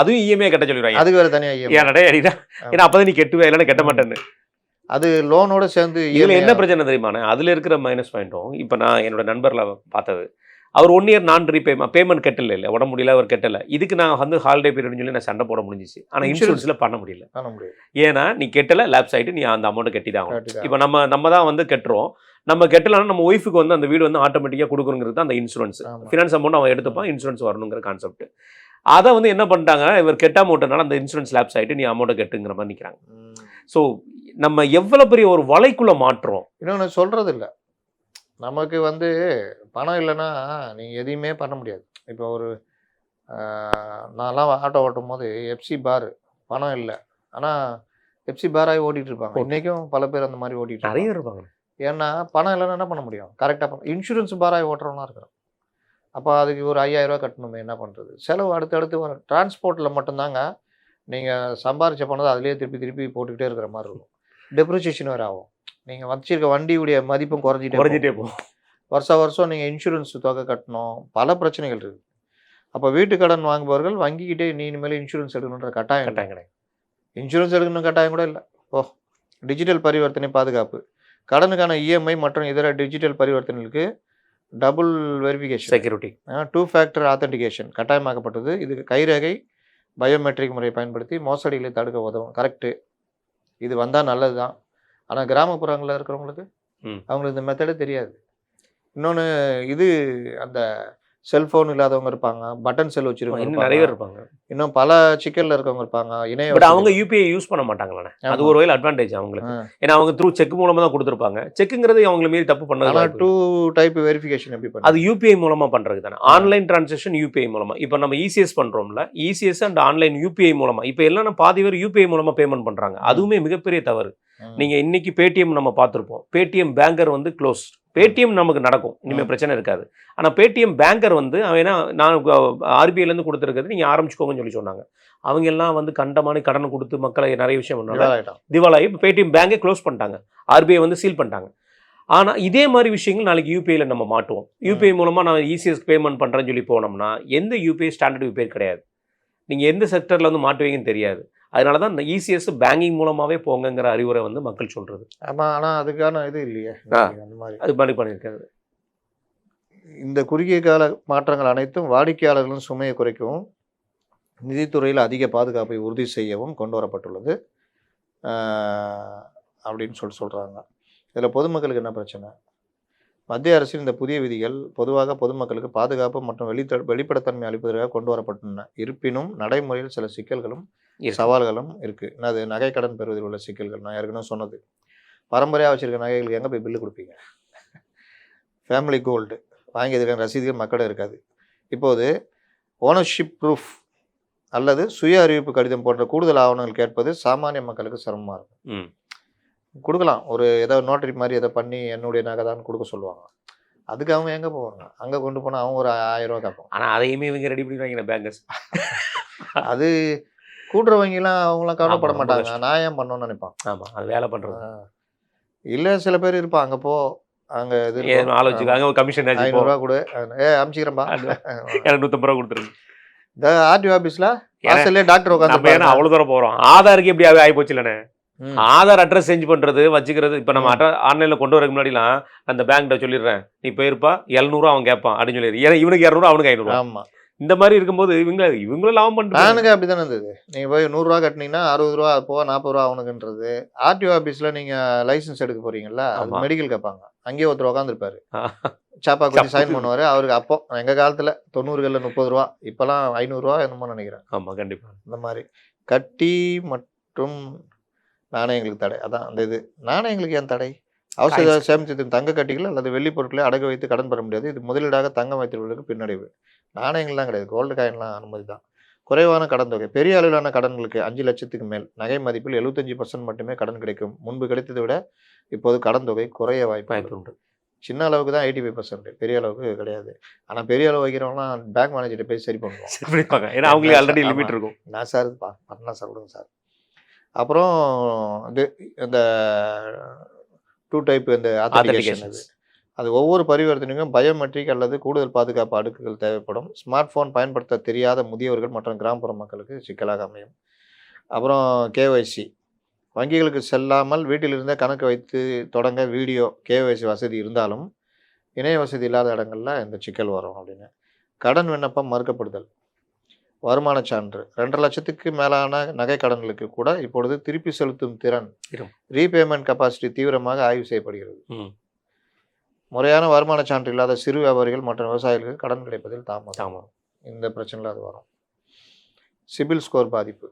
அதுவும் இஎம்ஐ கட்ட சொல்லிடுவாங்க. அதுக்கு வேறு தனியாக இஎம்ஐ. ஏன்னா அப்போதான் நீ கெட்டுவே, இல்லைன்னா கெட்ட மாட்டேன்னு. அது லோனோட சேர்ந்து. இதில் என்ன பிரச்சனை தெரியுமாண்ணே, அதில் இருக்கிற மைனஸ் பாயிண்ட்டும் இப்போ நான் என்னோட நண்பரில் பார்த்தது, அவர் 1 இயர் நான் பேமெண்ட் கட்டல, இல்லை உடம்பு முடியல, அவர் கட்டலை. இதுக்கு நான் வந்து ஹாலிடே பீரியட்னு சொல்லி நான் சண்டை போட முடிஞ்சிச்சு. ஆனால் இன்சூரன்ஸில் பண்ண முடியல. ஏன்னா நீ கெட்டலை, லேப்ஸ் ஆகிட்டு நீ அந்த அமௌண்ட்டை கட்டி தான் ஆகும். இப்போ நம்ம தான் வந்து கட்டுறோம். நம்ம கெட்டலாம்னா நம்ம ஒய்ஃபுக்கு வந்து அந்த வீடு வந்து ஆட்டோமேட்டிக்காக கொடுக்கணுங்கிறது தான் அந்த இன்சூரன்ஸ். ஃபினான்ஸ் அமௌண்ட் அவன் எடுத்துப்பான், இன்சூரன்ஸ் வரணுங்கிற கான்செப்ட். அதை வந்து என்ன பண்ணிட்டாங்க, இவர் கெட்டாம விட்டனால அந்த இன்சூரன்ஸ் லேப்ஸ் ஆகிட்டு நீ அமௌண்ட்டை கட்டுங்கிற மாதிரி நிற்கிறாங்க. ஸோ நம்ம எவ்வளோ பெரிய ஒரு வலைக்குள்ளே மாற்றுறோம். இன்னொன்று சொல்கிறது இல்லை, நமக்கு வந்து பணம் இல்லைன்னா நீங்கள் எதையுமே பண்ண முடியாது. இப்போ ஒரு நான்லாம் ஆட்டோ ஓட்டும் போது எஃப்சி பார் பணம் இல்லை, ஆனால் எஃப்சி பாராகி ஓட்டிகிட்டு இருப்பாங்க. இன்றைக்கும் பல பேர் அந்த மாதிரி ஓட்டிகிட்டு நிறைய இருப்பாங்க. ஏன்னா பணம் இல்லைன்னா என்ன பண்ண முடியும், கரெக்டாக இன்சூரன்ஸ் பாராகி ஓட்டுறவனா இருக்கிறோம். அப்போ அதுக்கு ஒரு 5000 ரூபா கட்டணுமே, என்ன பண்ணுறது, செலவு அடுத்து வரும். டிரான்ஸ்போர்ட்டில் மட்டும்தாங்க நீங்கள் சம்பாரிச்ச பணத்தை அதிலே திருப்பி போட்டுக்கிட்டே இருக்கிற மாதிரி இருக்கும். டெப்ரிசியேஷன் வேறு ஆகும். நீங்கள் வச்சிருக்க வண்டியுடைய மதிப்பும் குறைஞ்சிட்டே போகும். வருஷம் நீங்கள் இன்சூரன்ஸ் தொகை கட்டணும், பல பிரச்சனைகள் இருக்குது. அப்போ வீட்டு கடன் வாங்குபவர்கள் வங்கிக்கிட்டே நீ இனிமேல் இன்சூரன்ஸ் எடுக்கணுன்ற கட்டாயம் கிடையாது. இன்சூரன்ஸ் எடுக்கணும் கட்டாயம் கூட இல்லை. டிஜிட்டல் பரிவர்த்தனை பாதுகாப்பு, கடனுக்கான இஎம்ஐ மற்றும் இதர டிஜிட்டல் பரிவர்த்தனைகளுக்கு double verification, security, 2 factor authentication கட்டாயமாக்கப்பட்டது. இதுக்கு கைரேகை பயோமெட்ரிக் முறையை பயன்படுத்தி மோசடிகளை தடுக்க உதவும். கரெக்டு, இது வந்தால் நல்லது தான். ஆனால் கிராமப்புறங்களில் இருக்கிறவங்களுக்கு அவங்களுக்கு இந்த மெத்தடே தெரியாது. இன்னொன்று, இது அந்த செல்ஃபோன் இல்லாதவங்க இருப்பாங்க, பட்டன் செல் வச்சுருக்கவங்க நிறைய பேர் இருப்பாங்க, இன்னும் பல சிக்கலில் இருக்கவங்க இருப்பாங்க. இணைய பட் அவங்க யூபிஐ யூஸ் பண்ண மாட்டாங்களே, அது ஒரு வகையில் அட்வான்டேஜ் அவங்களுக்கு. ஏன்னா அவங்க த்ரூ செக் மூலமாக தான் கொடுத்துருப்பாங்க. செக்குங்கிறது அவங்களை மீறி தப்பு பண்ணது. 2 டைப் வெரிஃபிகேஷன் எப்படி பண்ண, அது யூபிஐ மூலமாக பண்ணுறது தானே. ஆன்லைன் டிரான்சாக்ஷன் யூபிஐ மூலமாக. இப்போ நம்ம இசிஎஸ் பண்ணுறோம்ல, இசிஎஸ் அண்ட் ஆன்லைன் யூபிஐ மூலமாக இப்போ எல்லாம் பாதி பேர் யூபிஐ மூலமாக பேமெண்ட் பண்ணுறாங்க. அதுவுமே மிகப்பெரிய தவறு. நீங்கள் இன்னைக்கு பேடிஎம் நம்ம பார்த்துருப்போம், பேடிஎம் பேங்கர் வந்து க்ளோஸ். பேடிஎம் நமக்கு நடக்கும், இனிமேல் பிரச்சனை இருக்காது. ஆனால் பேடிஎம் பேங்கர் வந்து அவன் நான் ஆர்பிஐலேருந்து கொடுத்துருக்கிறது நீங்கள் ஆரம்பிச்சுக்கோங்கன்னு சொல்லி சொன்னாங்க. அவங்க எல்லாம் வந்து கண்டமான கடனை கொடுத்து மக்களை நிறைய விஷயம் பண்ணாங்க, திவாலாகி. இப்போ பேடிஎம் பேங்கே க்ளோஸ் பண்ணிட்டாங்க, ஆர்பிஐ வந்து சீல் பண்ணிட்டாங்க. ஆனால் இதே மாதிரி விஷயங்கள் நாளைக்கு யூபிஐயில் நம்ம மாட்டுவோம். யூபிஐ மூலமாக நான் இசிஎஸ் பேமெண்ட் பண்ணுறேன்னு சொல்லி போனோம்னா எந்த யூபிஐ ஸ்டாண்டர்ட் யூபிஐ கிடையாது. நீங்கள் எந்த செக்டரில் வந்து மாட்டுவீங்கன்னு தெரியாது. அதனால தான் இந்த இசிஎஸ் பேங்கிங் மூலமாகவே போங்கிற அறிவுரை வந்து மக்கள் சொல்கிறது. ஆமாம், ஆனால் அதுக்கான இது இல்லையே, அந்த மாதிரி அது மாதிரி பண்ணியிருக்காது. இந்த குறுகிய கால மாற்றங்கள் அனைத்தும் வாடிக்கையாளர்களின் சுமையை குறைக்கவும் நிதித்துறையில் அதிக பாதுகாப்பை உறுதி செய்யவும் கொண்டு வரப்பட்டுள்ளது அப்படின்னு சொல்கிறாங்க. இதில் பொதுமக்களுக்கு என்ன பிரச்சனை, மத்திய அரசின் இந்த புதிய விதிகள் பொதுவாக பொதுமக்களுக்கு பாதுகாப்பு மற்றும் வெளிப்படைத்தன்மை அளிப்பதற்காக கொண்டு வரப்பட்டுள்ளன. இருப்பினும் நடைமுறையில் சில சிக்கல்களும் சவால்களும் இருக்குது. அது நகை கடன் பெறுவதில் உள்ள சிக்கல்கள். நான் ஏற்கனவே சொன்னது, பரம்பரையாக வச்சுருக்க நகைகளுக்கு எங்கே போய் பில்லு கொடுப்பீங்க? ஃபேமிலி கோல்டு வாங்கியதுக்கான ரசீதுகள் மக்களிடம் இருக்காது. இப்போது ஓனர்ஷிப் ப்ரூஃப் அல்லது சுய அறிவிப்பு கடிதம் போன்ற கூடுதல் ஆவணங்கள் கேட்பது சாமானிய மக்களுக்கு சிரமமாக இருக்கும். கொடுக்கலாம், ஒரு ஏதோ நோட்டரி மாதிரி எதை பண்ணி என்னுடைய நகை தான் கொடுக்க சொல்லுவாங்க. அதுக்கு அவங்க எங்கே போவாங்க? அங்கே கொண்டு போனால் அவங்க ஒரு 1000 ரூபா கேட்பாங்க. ஆனால் அதையுமே இவங்க ரெடி பண்ணிடுவாங்க பேங்கர்ஸ். அது கூட்டுற வங்கிலாம் அவங்களாம் கவலைப்பட மாட்டாங்க, நான் ஏன் பண்ணணும்னு நினைப்பான். ஆமாம், அது வேலை பண்ணுறது இல்லை. சில பேர் இருப்பான், அங்கே போ, அங்கே இது ஆலோசிக்காங்க, ஒரு கமிஷன் 500 ரூபா கொடு, அனுப்பிச்சிக்கிறேன்பா, எனக்கு 150 ரூபா கொடுத்துருங்க. இந்த ஆர்டிஓ ஆஃபீஸில் வாசல்லே டாக்டர் உட்காந்து அவ்வளோ தூரம் போகிறோம். ஆதாருக்கு எப்படி ஆகி போச்சு இல்லைண்ணே, ஆதார் அட்ரஸ் சேஞ்ச் பண்ணுறது வச்சுக்கிறது. இப்போ நம்ம ஆன்லைனில் கொண்டு வரக்கு முன்னாடிலாம் அந்த பேங்க்கிட்ட சொல்லிடுறேன், நீ போயிருப்பா 700 அவன் கேட்பான் அப்படின்னு சொல்லிடுறேன். ஏன்னா இவனுக்கு 200 அவனுக்கு 500. ஆமாம், இந்த மாதிரி இருக்கும்போது இவங்களும் லாபம் பண்ணிட்டு பேனுக்கு அப்படி தானே இருந்தது. நீங்கள் போய் 100 ரூபா கட்டினீங்கன்னா 60 ரூபா போக 40 ரூபா அவனுக்குன்றது. ஆர்டிஓ ஆஃபீஸில் நீங்கள் லைசன்ஸ் எடுக்க போறீங்களா, அது ஆமா. மெடிக்கல் கேட்பாங்க. அங்கேயே ஒருத்தர் உட்காந்துருப்பாரு, சாப்பா குத்தி சைன் பண்ணுவார். அவருக்கு அப்போ எங்கள் காலத்தில் 90களில் 30 ரூபா, இப்போலாம் 500 ரூபா என்னமோ நினைக்கிறேன். ஆமா கண்டிப்பா. இந்த மாதிரி கட்டி மற்றும் நாணயங்களுக்கு தடை. அதான் அந்த இது. நாணயங்களுக்கு ஏன் தடை? அவசர சேமிச்சத்தின் தங்க கட்டிகள் அல்லது வெள்ளி பொருட்களை அடகு வைத்து கடன் பெற முடியாது. இது முதலீடாக தங்கம் வைத்திருப்பதற்கு பின்னடைவு. நாணயங்கள்லாம் கிடையாது, கோல்டு காயின்லாம் அனுமதி தான். குறைவான கடன் தொகை. பெரிய அளவிலான கடன்களுக்கு 5 லட்சத்துக்கு மேல் நகை மதிப்பில் 75% மட்டுமே கடன் கிடைக்கும். முன்பு கிடைத்ததை விட இப்போது கடன் தொகை குறைய வாய்ப்பு உண்டு. சின்ன அளவுக்கு தான் 85%, பெரிய அளவுக்கு கிடையாது. ஆனால் பெரிய அளவு வைக்கிறவங்களாம் பேங்க் மேனேஜர்கிட்ட போய் சரி பண்ணுவோம். ஏன்னா அவங்களுக்கு ஆல்ரெடி லிமிட் இருக்கும். நான் சார் பண்ணலாம் சார், கொடுங்க சார். அப்புறம் இது இந்த 2 டைப் இந்த ஆத்தென்டிகேஷன், அது ஒவ்வொரு பரிவர்த்தனைக்கும் பயோமெட்ரிக் அல்லது கூடுதல் பாதுகாப்பு அடுக்குகள் தேவைப்படும். ஸ்மார்ட் ஃபோன் பயன்படுத்த தெரியாத முதியவர்கள் மற்றும் கிராமப்புற மக்களுக்கு சிக்கலாக அமையும். அப்புறம் கேஒய்சி, வங்கிகளுக்கு செல்லாமல் வீட்டிலிருந்தே கணக்கு வைத்து தொடங்க வீடியோ கேஒய்சி வசதி இருந்தாலும் இணைய வசதி இல்லாத இடங்கள்ல இந்த சிக்கல் வரும் அப்படின்னு. கடன் விண்ணப்பம் மறுக்கப்படுதல். வருமான சான்று 2.5 லட்சத்துக்கு மேலான நகை கடன்களுக்கு கூட இப்பொழுது திருப்பி செலுத்தும் திறன், ரீபேமெண்ட் கெப்பாசிட்டி தீவிரமாக ஆய்வு செய்யப்படுகிறது. முறையான வருமான சான்று இல்லாத சிறு வியாபாரிகள் மற்றும் விவசாயிகளுக்கு கடன் கிடைப்பதில் தாமதம். இந்த பிரச்சனையில் அது வரும். சிபில் ஸ்கோர் பாதிப்பு.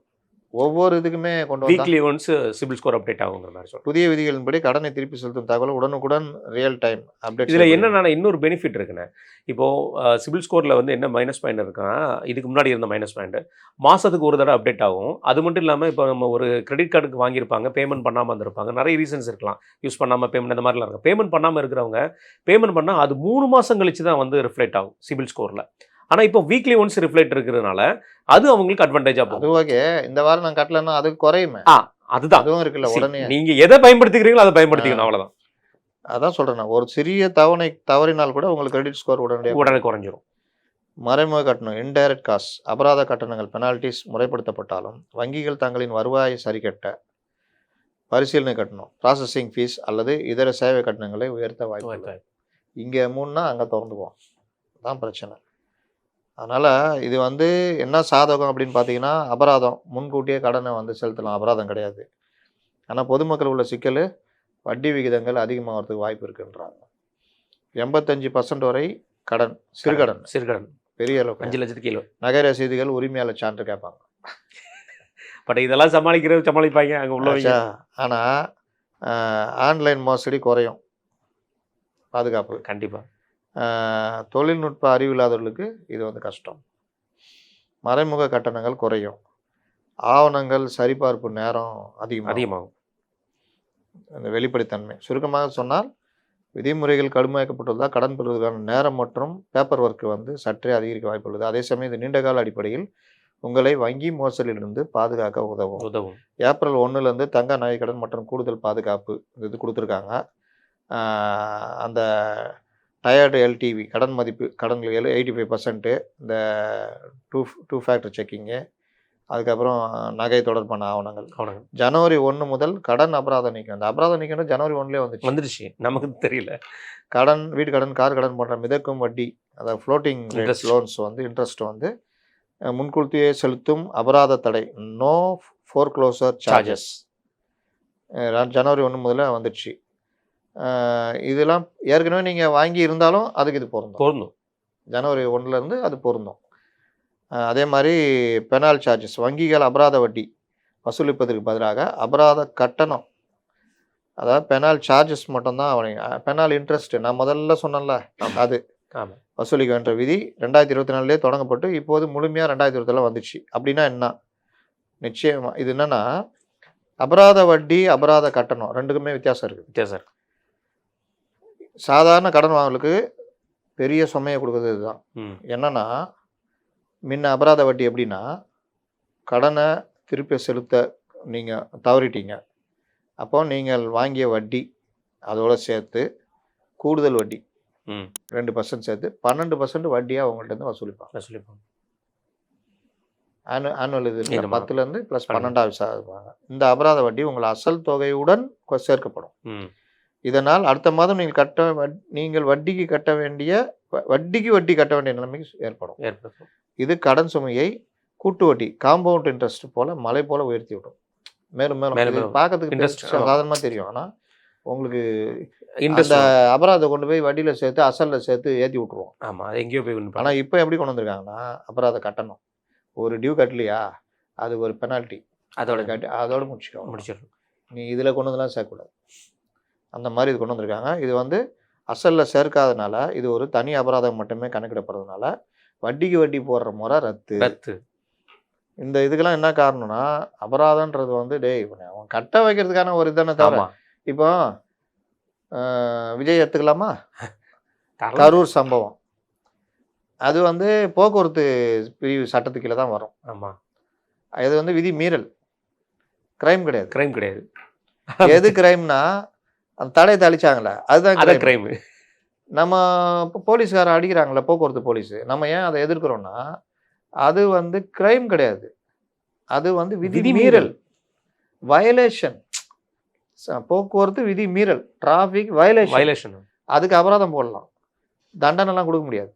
ஒவ்வொரு இதுக்குமே கொண்டு weekly once CIBIL score update ஆகுங்கிற மாதிரி சொல்றேன். புதிய விதிகளின்படி கடனை திருப்பி செலுத்தும் தகவல் உடனுக்குடன் ரியல் டைம் அப்டேட். இதில் என்னன்னா இன்னொரு பெனிஃபிட் இருக்குண்ணே. இப்போது சிபில் ஸ்கோரில் வந்து என்ன மைனஸ் பாயிண்ட் இருக்குன்னா, இதுக்கு முன்னாடி இருந்த மைனஸ் பாயிண்ட் மாதத்துக்கு ஒரு தடவை அப்டேட் ஆகும். அது மட்டும் இல்லாமல் இப்போ நம்ம ஒரு கிரெடிட் கார்டுக்கு வாங்கியிருப்பாங்க, பேமெண்ட் பண்ணாமல் இருந்திருப்பாங்க, நிறைய ரீசன்ஸ் இருக்கலாம், யூஸ் பண்ணாமல் பேமெண்ட் இந்த மாதிரிலாம் இருக்கும். பேமெண்ட் பண்ணாமல் இருக்கிறவங்க பேமெண்ட் பண்ணால் அது 3 மாதம் கழிச்சு தான் வந்து ரிஃப்ளெக்ட் ஆகும் சிபில் ஸ்கோரில். ஆனால் இப்போ வீக்லி ஒன்ஸ் ரிஃப்ளெக்ட் இருக்கிறதுனால அது அவங்களுக்கு அட்வான்டேஜாக போகும். அது ஓகே, இந்த வாரம் நான் கட்டலன்னா அது குறையுமே. அதுதான் அதுவும் இருக்குல்ல. உடனே நீங்கள் எதை பயன்படுத்திக்கிறீங்களோ அதை பயன்படுத்திக்கணும், அவ்வளோதான். அதான் சொல்கிறேன், ஒரு சிறிய தவறினால் கூட உங்களுக்கு கிரெடிட் ஸ்கோர் உடனே குறைஞ்சிரும். மறைமுக கட்டணம் இன்டைரக்ட் காஸ்ட், அபராத கட்டணங்கள் பெனால்டிஸ் முறைப்படுத்தப்பட்டாலும் வங்கிகள் தங்களின் வருவாயை சரிக்கட்ட பரிசீலனை கட்டணம், ப்ராசஸிங் ஃபீஸ் அல்லது இதர சேவை கட்டணங்களை உயர்த்த வாய்ப்பு. இங்கே 3னா அங்கே திறந்துக்குவோம், தான் பிரச்சனை. அதனால் இது வந்து என்ன சாதகம் அப்படின்னு பார்த்தீங்கன்னா, அபராதம் முன்கூட்டியே கடனை வந்து செலுத்தலாம், அபராதம் கிடையாது. ஆனால் பொதுமக்கள் உள்ள சிக்கல் வட்டி விகிதங்கள் அதிகமாகிறதுக்கு வாய்ப்பு இருக்குன்றாங்க. 85% வரை கடன், சிறுகடன் பெரிய அளவு 5 லட்சத்துக்கு கீழே. நகை ரசீதுகள், உரிமையாளர் சான்று கேட்பாங்க. பட் இதெல்லாம் சமாளிப்பாங்க அங்கே உள்ளவங்க. ஆனால் ஆன்லைன் மோசடி குறையும், பாதுகாப்பு கண்டிப்பாக. தொழில்நுட்ப அறிவு இல்லாதவர்களுக்கு இது வந்து கஷ்டம். மறைமுக கட்டணங்கள் குறையும், ஆவணங்கள் சரிபார்ப்பு நேரம் அதிகமாகும், அந்த வெளிப்படைத்தன்மை. சுருக்கமாக சொன்னால் விதிமுறைகள் கடுமையாக்கப்பட்டுள்ளதால் கடன் பெறுவதற்கான நேரம் மற்றும் பேப்பர் ஒர்க்கு வந்து சற்றே அதிகரிக்க வாய்ப்பு உள்ளது. அதே சமயம் இது நீண்டகால அடிப்படையில் உங்களை வங்கி மோசடியிலிருந்து பாதுகாக்க உதவும். ஏப்ரல் 1 தங்க நகை கடன் மற்றும் கூடுதல் பாதுகாப்பு இது கொடுத்துருக்காங்க. அந்த டயர்டு எல்டிவி கடன் மதிப்பு கடன்கள் 85%, இந்த டூ ஃபேக்டர் செக்கிங்கு, அதுக்கப்புறம் நகை தொடர்பான ஆவணங்கள். ஜனவரி 1 முதல் கடன் அபராதம் நீக்கம். அந்த அபராதம் நீக்கம் ஜனவரி 1 வந்துருச்சு, நமக்கு தெரியல. கடன், வீட்டு கடன், கார் கடன் போன்ற மிதக்கும் வட்டி, அதாவது ஃப்ளோட்டிங் லோன்ஸ் வந்து இன்ட்ரெஸ்ட் வந்து முன்கூட்டியே செலுத்தும் அபராத தடை, நோ ஃபோர்க்ளோசர் சார்ஜஸ், ஜனவரி 1 முதல்ல வந்துடுச்சு. இதெல்லாம் ஏற்கனவே நீங்கள் வாங்கி இருந்தாலும் அதுக்கு இது பொருந்தும். ஜனவரி 1 அது பொருந்தும். அதே மாதிரி பெனால் சார்ஜஸ், வங்கிகள் அபராத வட்டி வசூலிப்பதற்கு பதிலாக அபராத கட்டணம், அதாவது பெனால் சார்ஜஸ் மட்டும்தான் பெனால் இன்ட்ரெஸ்ட் நான் முதல்ல சொன்னேன்ல, அது வசூலிக்க வேண்டிய விதி 2024 தொடங்கப்பட்டு இப்போது முழுமையாக 2020 வந்துச்சு. அப்படின்னா என்ன? நிச்சயமாக இது என்னன்னா, அபராத வட்டி அபராத கட்டணம் ரெண்டுக்குமே வித்தியாசம் இருக்குது. சாதாரண கடன் வாங்கலுக்கு பெரிய சுமையை கொடுக்குறது இதுதான். என்னன்னா, முன்ன அபராத வட்டி எப்படின்னா, கடனை திருப்பி செலுத்த நீங்கள் தவறிட்டீங்க, அப்போ நீங்கள் வாங்கிய வட்டி அதோடு சேர்த்து கூடுதல் வட்டி 2% சேர்த்து 12% வட்டியாக அவங்கள்ட்ட வசூலிப்பாங்க. ஆனுவல் இது 10 ப்ளஸ் 12 இந்த அபராத வட்டி உங்கள் அசல் தொகையுடன் சேர்க்கப்படும். இதனால் அடுத்த மாதம் நீங்கள் வட்டிக்கு கட்ட வேண்டிய வட்டிக்கு வட்டி கட்ட வேண்டிய நிலைமைக்கு ஏற்படும். இது கடன் சுமையை கூட்டு வட்டி காம்பவுண்ட் இன்ட்ரெஸ்ட் போல மலை போல உயர்த்தி விடும். மேலும் மேலும் பார்க்கறதுக்கு சாதாரணமாக தெரியும். ஆனால் உங்களுக்கு இந்த அபராதம் கொண்டு போய் வட்டியில் சேர்த்து அசலில் சேர்த்து ஏற்றி விட்ருவோம். ஆமாம், அது எங்கேயோ போய். ஆனால் இப்போ எப்படி கொண்டு வந்திருக்காங்கன்னா அபராதம் கட்டணும், ஒரு டியூ கட்டலையா அது ஒரு பெனால்ட்டி, அதோட முடிச்சிடும். நீ இதில் கொண்டு வந்துலாம் சேர்க்கக்கூடாது. அந்த மாதிரி இது கொண்டு வந்திருக்காங்க. இது வந்து அசலில் சேர்க்காதனால இது ஒரு தனி அபராதம் மட்டுமே கணக்கிடப்படுறதுனால வட்டிக்கு வட்டி போடுற முறை ரத்து. இந்த இதுக்கெல்லாம் என்ன காரணம்னா அபராதன்றது வந்து அவன் கட்ட வைக்கிறதுக்கான ஒரு இதானே தவிர. இப்போ விஜய் எடுத்துக்கலாமா, கரூர் சம்பவம் அது வந்து போக்குவரத்து பிரிவு சட்டத்துக்கு கீழே தான் வரும். ஆமாம், இது வந்து விதி மீறல், கிரைம் கிடையாது. எது கிரைம்னா அந்த தடையை தளிச்சாங்களே அதுதான் கிரைம். நம்ம இப்போ போலீஸ்காரன் அடிக்கிறாங்களே போக்குவரத்து போலீஸ், நம்ம ஏன் அதை எதிர்க்கிறோம்னா அது வந்து கிரைம் கிடையாது, அது வந்து விதி மீறல், வயலேஷன். போக்குவரத்து விதி மீறல், டிராஃபிக் வயலேஷன். அதுக்கு அபராதம் போடலாம், தண்டனைலாம் கொடுக்க முடியாது.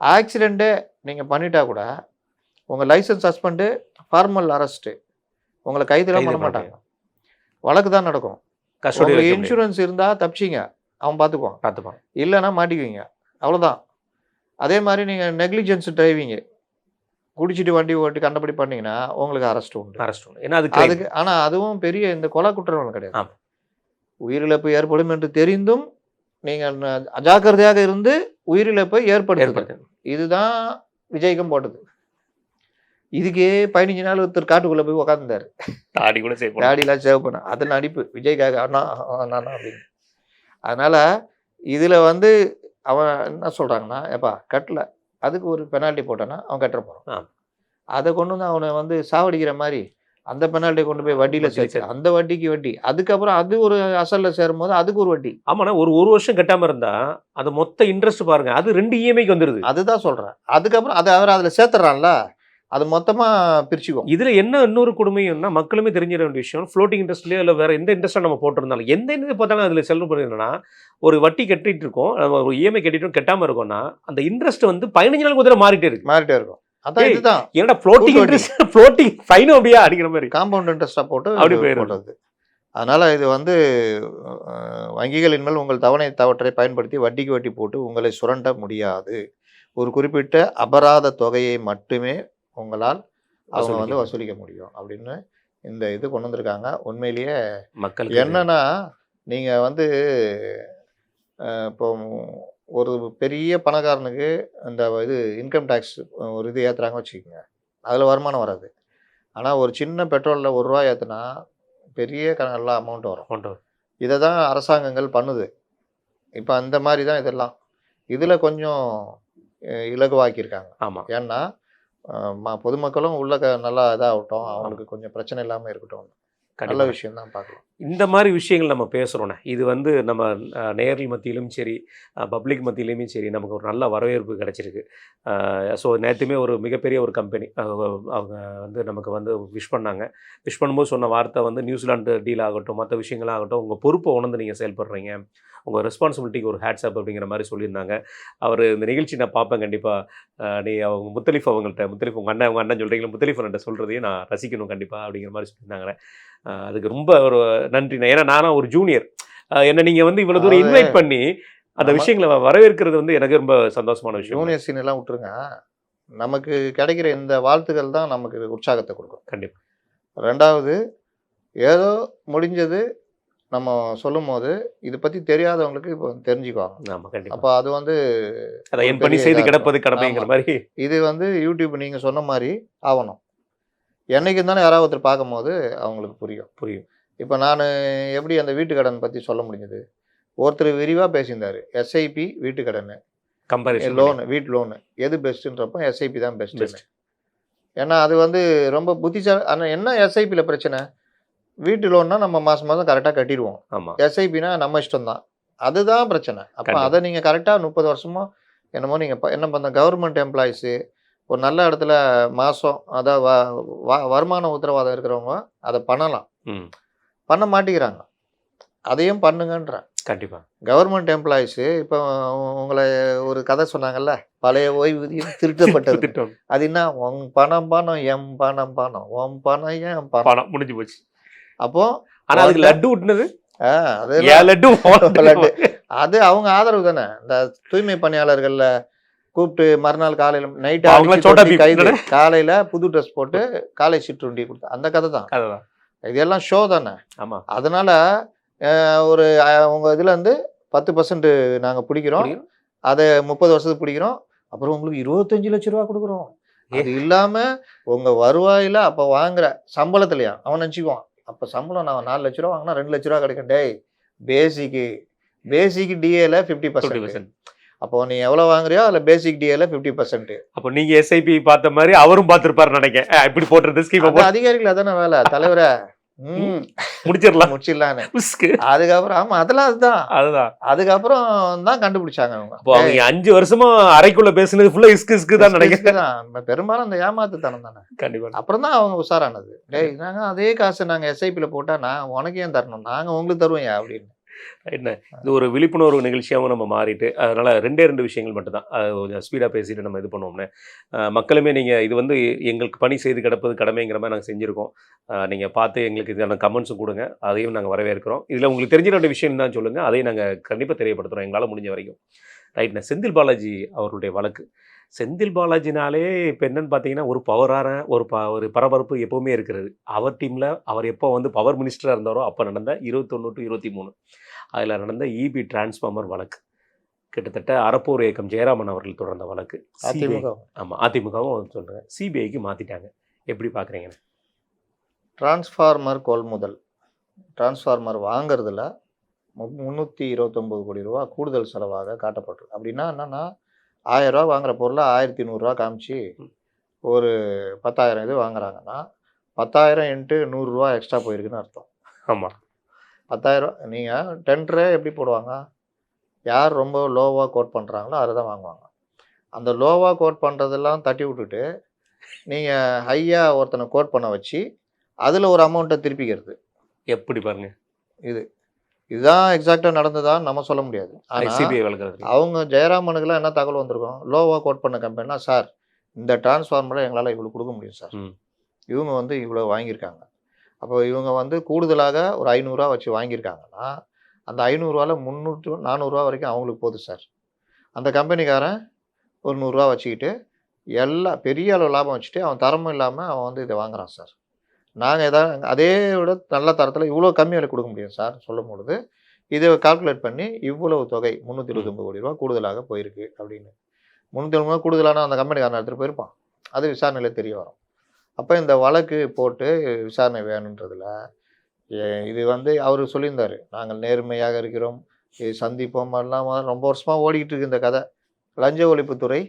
ஆக்சிடெண்ட்டே நீங்கள் பண்ணிட்டா கூட உங்கள் லைசன்ஸ் சஸ்பெண்டு, ஃபார்மல் அரெஸ்ட்டு, உங்களை கைதெல்லாம் பண்ண மாட்டாங்க, வழக்கு தான் நடக்கும். இன்சூரன்ஸ் இருந்தால் தப்பிச்சிங்க, அவன் பார்த்துக்குவான், இல்லைன்னா மாட்டிக்குவீங்க, அவ்வளோதான். அதே மாதிரி நீங்கள் நெக்லிஜென்ஸ் டிரைவிங்கு, குடிச்சிட்டு வண்டி ஓட்டி கண்டபடி பண்ணீங்கன்னா உங்களுக்கு அரெஸ்ட் உண்டு. ஏன்னா அதுக்கு ஆனால் அதுவும் பெரிய இந்த கொலை குற்றங்கள் கிடையாது. உயிரிழப்பு ஏற்படும் என்று தெரிந்தும் நீங்கள் அஜாக்கிரதையாக இருந்து உயிரிழப்பை ஏற்படுத்து. இதுதான் விஜய்க்கும் போட்டது. இதுக்கே 15 நாள் ஒருத்தர் காட்டுக்குள்ளே போய் உக்காந்துருந்தாரு, தாடிலாம் சேவ் பண்ண, அது நடிப்பு விஜய்க்காக அண்ணா அப்படின்னு. அதனால் இதில் வந்து அவன் என்ன சொல்கிறாங்கன்னா, ஏப்பா கட்டல, அதுக்கு ஒரு பெனால்ட்டி போட்டானா அவன் கட்டுற போகிறான். அதை கொண்டு வந்து அவனை வந்து சாவடிக்கிற மாதிரி அந்த பெனால்ட்டி கொண்டு போய் வட்டியில் சேர்த்து அந்த வட்டிக்கு வட்டி, அதுக்கப்புறம் அது ஒரு அசலில் சேரும் போது அதுக்கு ஒரு வட்டி. ஆமாண்ணா, ஒரு வருஷம் கட்டாமல் இருந்தால் அது மொத்த இன்ட்ரெஸ்ட் பாருங்க, அது 2 இஎம்ஐக்கு வந்துடுது. அதுதான் சொல்கிறேன். அதுக்கப்புறம் அதை அவர் அதில் சேர்த்துறான்ல, அது மொத்தமாக பிரிச்சுக்கும். இதில் என்ன இன்னொரு கொடுமைன்னா மக்களுமே தெரிஞ்சிட வேண்டிய விஷயம், ஃப்ளோட்டிங் இன்ட்ரெஸ்ட்லேயோ இல்லை வேறு எந்த இன்ட்ரெஸ்ட்டாக நம்ம போட்டிருந்தாலும் எந்த இது பார்த்தாலும் அதில் செலவு பண்ணிருந்தோம்னா, ஒரு வட்டி கட்டிட்டு இருக்கோம், நம்ம ஒரு இஎம்ஐ கட்டிட்டு கட்டாமல் இருக்கோம்னா அந்த இன்ட்ரெஸ்ட் வந்து 15 நாளுக்கு முதல்ல மாறிட்டே இருக்கும். அதான் இதுதான் என்னடா ஃப்ளோட்டிங் இன்ட்ரெஸ்ட், ஃப்ளோட்டிங் ஃபைன் அப்படியே அடிக்கிற மாதிரி காம்பவுண்ட் இன்ட்ரெஸ்ட்டாக போட்டு அப்படி போயிடுறது. அதனால் இது வந்து வங்கிகள் இனிமேல் உங்கள் தவற்றை பயன்படுத்தி வட்டிக்கு வட்டி போட்டு உங்களை சுரண்ட முடியாது. ஒரு குறிப்பிட்ட அபராத தொகையை மட்டுமே உங்களால் அவங்க வந்து வசூலிக்க முடியும் அப்படின்னு இந்த இது கொண்டு வந்திருக்காங்க. உண்மையிலேயே மக்கள் என்னன்னா, நீங்கள் வந்து இப்போ ஒரு பெரிய பணக்காரனுக்கு இந்த இது இன்கம் டேக்ஸ் ஒரு இது ஏற்றுறாங்க வச்சுக்கோங்க, அதில் வருமானம் வராது. ஆனால் ஒரு சின்ன பெட்ரோலில் ₹1 ஏற்றுனா பெரிய நல்லா அமௌண்ட் வரும். இதை தான் அரசாங்கங்கள் பண்ணுது. இப்போ அந்த மாதிரி தான் இதெல்லாம் இதில் கொஞ்சம் இலகுவாக்கியிருக்காங்க. ஆமாம், ஏன்னா பொதுமக்களும் உள்ள நல்லா இதாகட்டும், அவங்களுக்கு கொஞ்சம் பிரச்சனை இல்லாமல் இருக்கட்டும், நல்ல விஷயம் தான் பார்க்கலாம். இந்த மாதிரி விஷயங்கள் நம்ம பேசுகிறோண்ணே, இது வந்து நம்ம நேயர்கள் மத்தியிலும் சரி பப்ளிக் மத்தியிலுமே சரி நமக்கு ஒரு நல்ல வரவேற்பு கிடச்சிருக்கு. ஸோ நேற்றுமே ஒரு மிகப்பெரிய ஒரு கம்பெனி அவங்க வந்து நமக்கு வந்து விஷ் பண்ணாங்க. விஷ் பண்ணும்போது சொன்ன வார்த்தை வந்து நியூசிலாந்து டீல் ஆகட்டும், மற்ற விஷயங்களாகட்டும், உங்கள் பொறுப்பை உணர்ந்து நீங்கள் செயல்படுறீங்க, உங்கள் ரெஸ்பான்சிபிலிட்டிக்கு ஒரு ஹேட்ஸ் அப் அப்படிங்கிற மாதிரி சொல்லியிருந்தாங்க. அவர் இந்த நிகழ்ச்சி நான் பார்ப்பேன் கண்டிப்பாக. நீ அவங்க முத்தலீஃப் அவங்கள்ட்ட உங்கள் அண்ணன் சொல்கிறீங்களா, முத்தலீஃப் அவங்கள்ட்ட சொல்கிறதையும் நான் ரசிக்கணும் கண்டிப்பாக அப்படிங்கிற மாதிரி சொல்லியிருந்தாங்க. அதுக்கு ரொம்ப ஒரு நன்றிண்ணே. ஏன்னா நானும் ஒரு ஜூனியர், என்ன நீங்கள் வந்து இவ்வளோ தூரம் இன்வைட் பண்ணி அந்த விஷயங்களை வரவேற்கிறது வந்து எனக்கு ரொம்ப சந்தோஷமான விஷயம். ஜூனியர் சீனியர்லாம் விட்டுருங்க, நமக்கு கிடைக்கிற இந்த வாழ்த்துக்கள் தான் நமக்கு உற்சாகத்தை கொடுக்கும். கண்டிப்பாக. ரெண்டாவது, ஏதோ முடிஞ்சது நம்ம சொல்லும் போது இதை பற்றி தெரியாதவங்களுக்கு இப்போ தெரிஞ்சுக்குவாங்க. ஆமாம், கண்டிப்பாக. அப்போ அது வந்து அதை என் பண்ணி செய்து கிடப்பது கடமைங்கிற மாதிரி இது வந்து யூடியூப் நீங்கள் சொன்ன மாதிரி ஆகணும். என்னைக்கு இருந்தாலும் யாராவது ஒருத்தர் பார்க்கும்போது அவங்களுக்கு புரியும். இப்போ நான் எப்படி அந்த வீட்டு கடன் பற்றி சொல்ல முடிஞ்சது, ஒருத்தர் விரிவாக பேசியிருந்தார். எஸ்ஐபி வீட்டு கடன் கம்பேரிசன், லோனு வீட்டு லோனு எது பெஸ்ட்டுன்றப்போ எஸ்ஐபி தான் பெஸ்ட்டு. ஏன்னா அது வந்து ரொம்ப புத்திசாலி. ஆனால் என்ன எஸ்ஐபியில் பிரச்சனை, வீட்டு லோன்னா நம்ம மாதம் மாதம் கரெக்டாக கட்டிடுவோம். ஆமாம், எஸ்ஐபினா நம்ம இஷ்டம் தான், அதுதான் பிரச்சனை. அப்போ அதை நீங்கள் கரெக்டாக 30 வருஷமோ என்னமோ நீங்கள் என்ன பண்ண கவர்மெண்ட் எம்ப்ளாயிஸு ஒரு நல்ல இடத்துல மாதம் அதாவது வருமான உத்தரவாதம் இருக்கிறவங்க அதை பண்ணலாம், பண்ண மாட்டேங்கிறாங்க. அதையும் பண்ணுங்கன்றேன். கண்டிப்பா. கவர்மெண்ட் எம்ப்ளாயிஸு இப்போ உங்களை ஒரு கதை சொன்னாங்கல்ல, பழைய ஓய்வூதியம் திருத்தப்பட்டது. திட்டம். அது என்ன உன் பணம் பணம், எம் பணம் பணம், உன் பணம் என் பணம். பணம் முடிஞ்சு போச்சு. அப்போ ஆனா அதுக்கு லட்டு ஊட்டுனது அது லட்டு லட்டு. அது அவங்க ஆதரவு தானே. இந்த தூய்மை பணியாளர்கள்ல கூப்பிட்டு மறுநாள் காலையில நைட்டு கைது, காலையில புது ட்ரெஸ் போட்டு காலை சிற்றுண்டி கொடுத்தா அந்த கதை தான். இதெல்லாம் ஷோ தானே. ஆமா. அதனால ஒரு உங்க இதுல இருந்து 10% நாங்க பிடிக்கிறோம், அதை 30 வருஷத்துக்கு பிடிக்கிறோம், அப்புறம் உங்களுக்கு 25 லட்சம் ரூபா கொடுக்குறோம். அது இல்லாம உங்க வருவாயில அப்ப வாங்குற சம்பளத்துலயா அவன் நினைச்சுக்குவான், அப்ப சம்பளம் நான் 4 லட்ச ரூபா வாங்கினா 2 லட்ச ரூபா கிடைக்கும். டேய் பேசிக் டிஏல 50%. அப்போ நீ எவ்வளவு வாங்குறியோ அதுல பேசிக் டிஏல 50%. அப்போ நீங்க எஸ்ஐபி பார்த்த மாதிரி அவரும் பார்த்திருப்பாரு நினைக்கிறேன். இப்படி போடுறது ஸ்கீம் அதிகாரிகள் அதான வேலை. தலைவரை முடிச்சிடலாம். அதுக்கப்புறம் ஆமா அதெல்லாம் அதுதான். அதுக்கப்புறம் தான் கண்டுபிடிச்சாங்க அவங்க. 5 வருஷமா அறைக்குள்ள பேசுனது ஃபுல்லா இஸ்கு தான் நினைக்கிறேன். பெரும்பாலும் அந்த ஏமாத்துத்தனம் தானே. கண்டிப்பா. அப்புறம் தான் அவங்க உஷாரானது. டேய் நாங்க அதே காசு நாங்க எஸ்ஐபில போட்டா நான் உனக்கு ஏன் தரணும், நாங்க உங்களுக்கு தருவோம் அப்படின்னு. என்ன இது ஒரு விழிப்புணர்வு நிகழ்ச்சியாகவும் நம்ம மாறிட்டு, அதனால் 2 விஷயங்கள் மட்டும்தான் கொஞ்சம் ஸ்பீடாக பேசிட்டு நம்ம இது பண்ணுவோம்னே. மக்களுமே நீங்கள் இது வந்து எங்களுக்கு பணி செய்து கிடப்பது கடமைங்கிற மாதிரி நாங்கள் செஞ்சுருக்கோம். நீங்கள் பார்த்து எங்களுக்கு இதுக்கான கமெண்ட்ஸும் கொடுங்க, அதையும் நாங்கள் வரவேற்கிறோம். இதில் உங்களுக்கு தெரிஞ்ச 2 விஷயம் தான் சொல்லுங்கள், அதையும் நாங்கள் கண்டிப்பாக தெரியப்படுத்துகிறோம் எங்களால் முடிஞ்ச வரைக்கும். ரைட்ண்ணே. செந்தில் பாலாஜி அவருடைய வழக்கு. செந்தில் பாலாஜினாலே இப்போ என்னன்னு பார்த்தீங்கன்னா ஒரு பவரான ஒரு பரபரப்பு எப்போவுமே இருக்கிறது. அவர் டீமில் அவர் எப்போ வந்து பவர் மினிஸ்டராக இருந்தாரோ அப்போ நடந்த 21 to 23 அதில் நடந்த இபி டிரான்ஸ்ஃபார்மர் வழக்கு, கிட்டத்தட்ட அறப்போர் இயக்கம் ஜெயராமன் அவர்கள் தொடர்ந்த வழக்கு. ஆமாம், அதிமுகவும் சொல்கிறேன், சிபிஐக்கு மாற்றிட்டாங்க. எப்படி பார்க்குறீங்க? டிரான்ஸ்ஃபார்மர் கொள்முதல், டிரான்ஸ்ஃபார்மர் வாங்குறதுல 329 கோடி ரூபா கூடுதல் செலவாக காட்டப்பட்டிருக்கு. அப்படின்னா என்னன்னா 1000 ரூபா வாங்குற பொருளை 1100 ரூபா காமிச்சு ஒரு 10,000 இது வாங்குறாங்கன்னா 10,000 × 100 ரூபா எக்ஸ்ட்ரா போயிருக்குன்னு அர்த்தம். ஆமாம். 10,000 நீங்கள் டெண்டரே எப்படி போடுவாங்க, யார் ரொம்ப லோவாக கோட் பண்ணுறாங்களோ அதை தான் வாங்குவாங்க. அந்த லோவாக கோட் பண்ணுறதெல்லாம் தட்டி விட்டுட்டு நீங்கள் ஹையாக ஒருத்தனை கோட் பண்ண வச்சு அதில் ஒரு அமௌண்ட்டை திருப்பிக்கிறது. எப்படி பாருங்க, இதுதான் எக்ஸாக்டாக நடந்ததான்னு நம்ம சொல்ல முடியாது. ஆனால் அவங்க ஜெயராமனுக்குலாம் என்ன தகவல் வந்திருக்கும், லோவாக கோட் பண்ண கம்பெனினா சார் இந்த டிரான்ஸ்ஃபார்மரை எங்களால் இவ்வளோ கொடுக்க முடியும் சார், இவங்க வந்து இவ்வளோ வாங்கியிருக்காங்க, அப்போ இவங்க வந்து கூடுதலாக ஒரு 500 ரூபா வச்சு வாங்கியிருக்காங்கன்னா அந்த 500 ரூபாவில் 300-400 ரூபா வரைக்கும் அவங்களுக்கு போகுது சார். அந்த கம்பெனிக்காரன் ஒரு 100 ரூபா வச்சுக்கிட்டு எல்லாம் பெரிய அளவு லாபம் வச்சுட்டு அவன் தரமும் இல்லாமல் அவன் வந்து இதை வாங்குறான் சார். நாங்கள் எதாவது அதே விட நல்ல தரத்தில் இவ்வளோ கம்மி விலை கொடுக்க முடியும் சார் சொல்லும் பொழுது இதை கால்குலேட் பண்ணி இவ்வளவு தொகை 329 கோடி ரூபா கூடுதலாக போயிருக்கு அப்படின்னு. 329 ரூபா கூடுதலான அந்த கம்பெனிக்காரன் எடுத்துகிட்டு போயிருப்பான், அது விசாரணையில் தெரிய வரும். அப்போ இந்த வழக்கு போட்டு விசாரணை வேணுன்றதில் இது வந்து அவர் சொல்லியிருந்தார், நாங்கள் நேர்மையாக இருக்கிறோம், இது சந்திப்போம் எல்லாம் ரொம்ப வருஷமாக ஓடிக்கிட்டு இருக்கு இந்த கதை. லஞ்ச ஒழிப்புத்துறை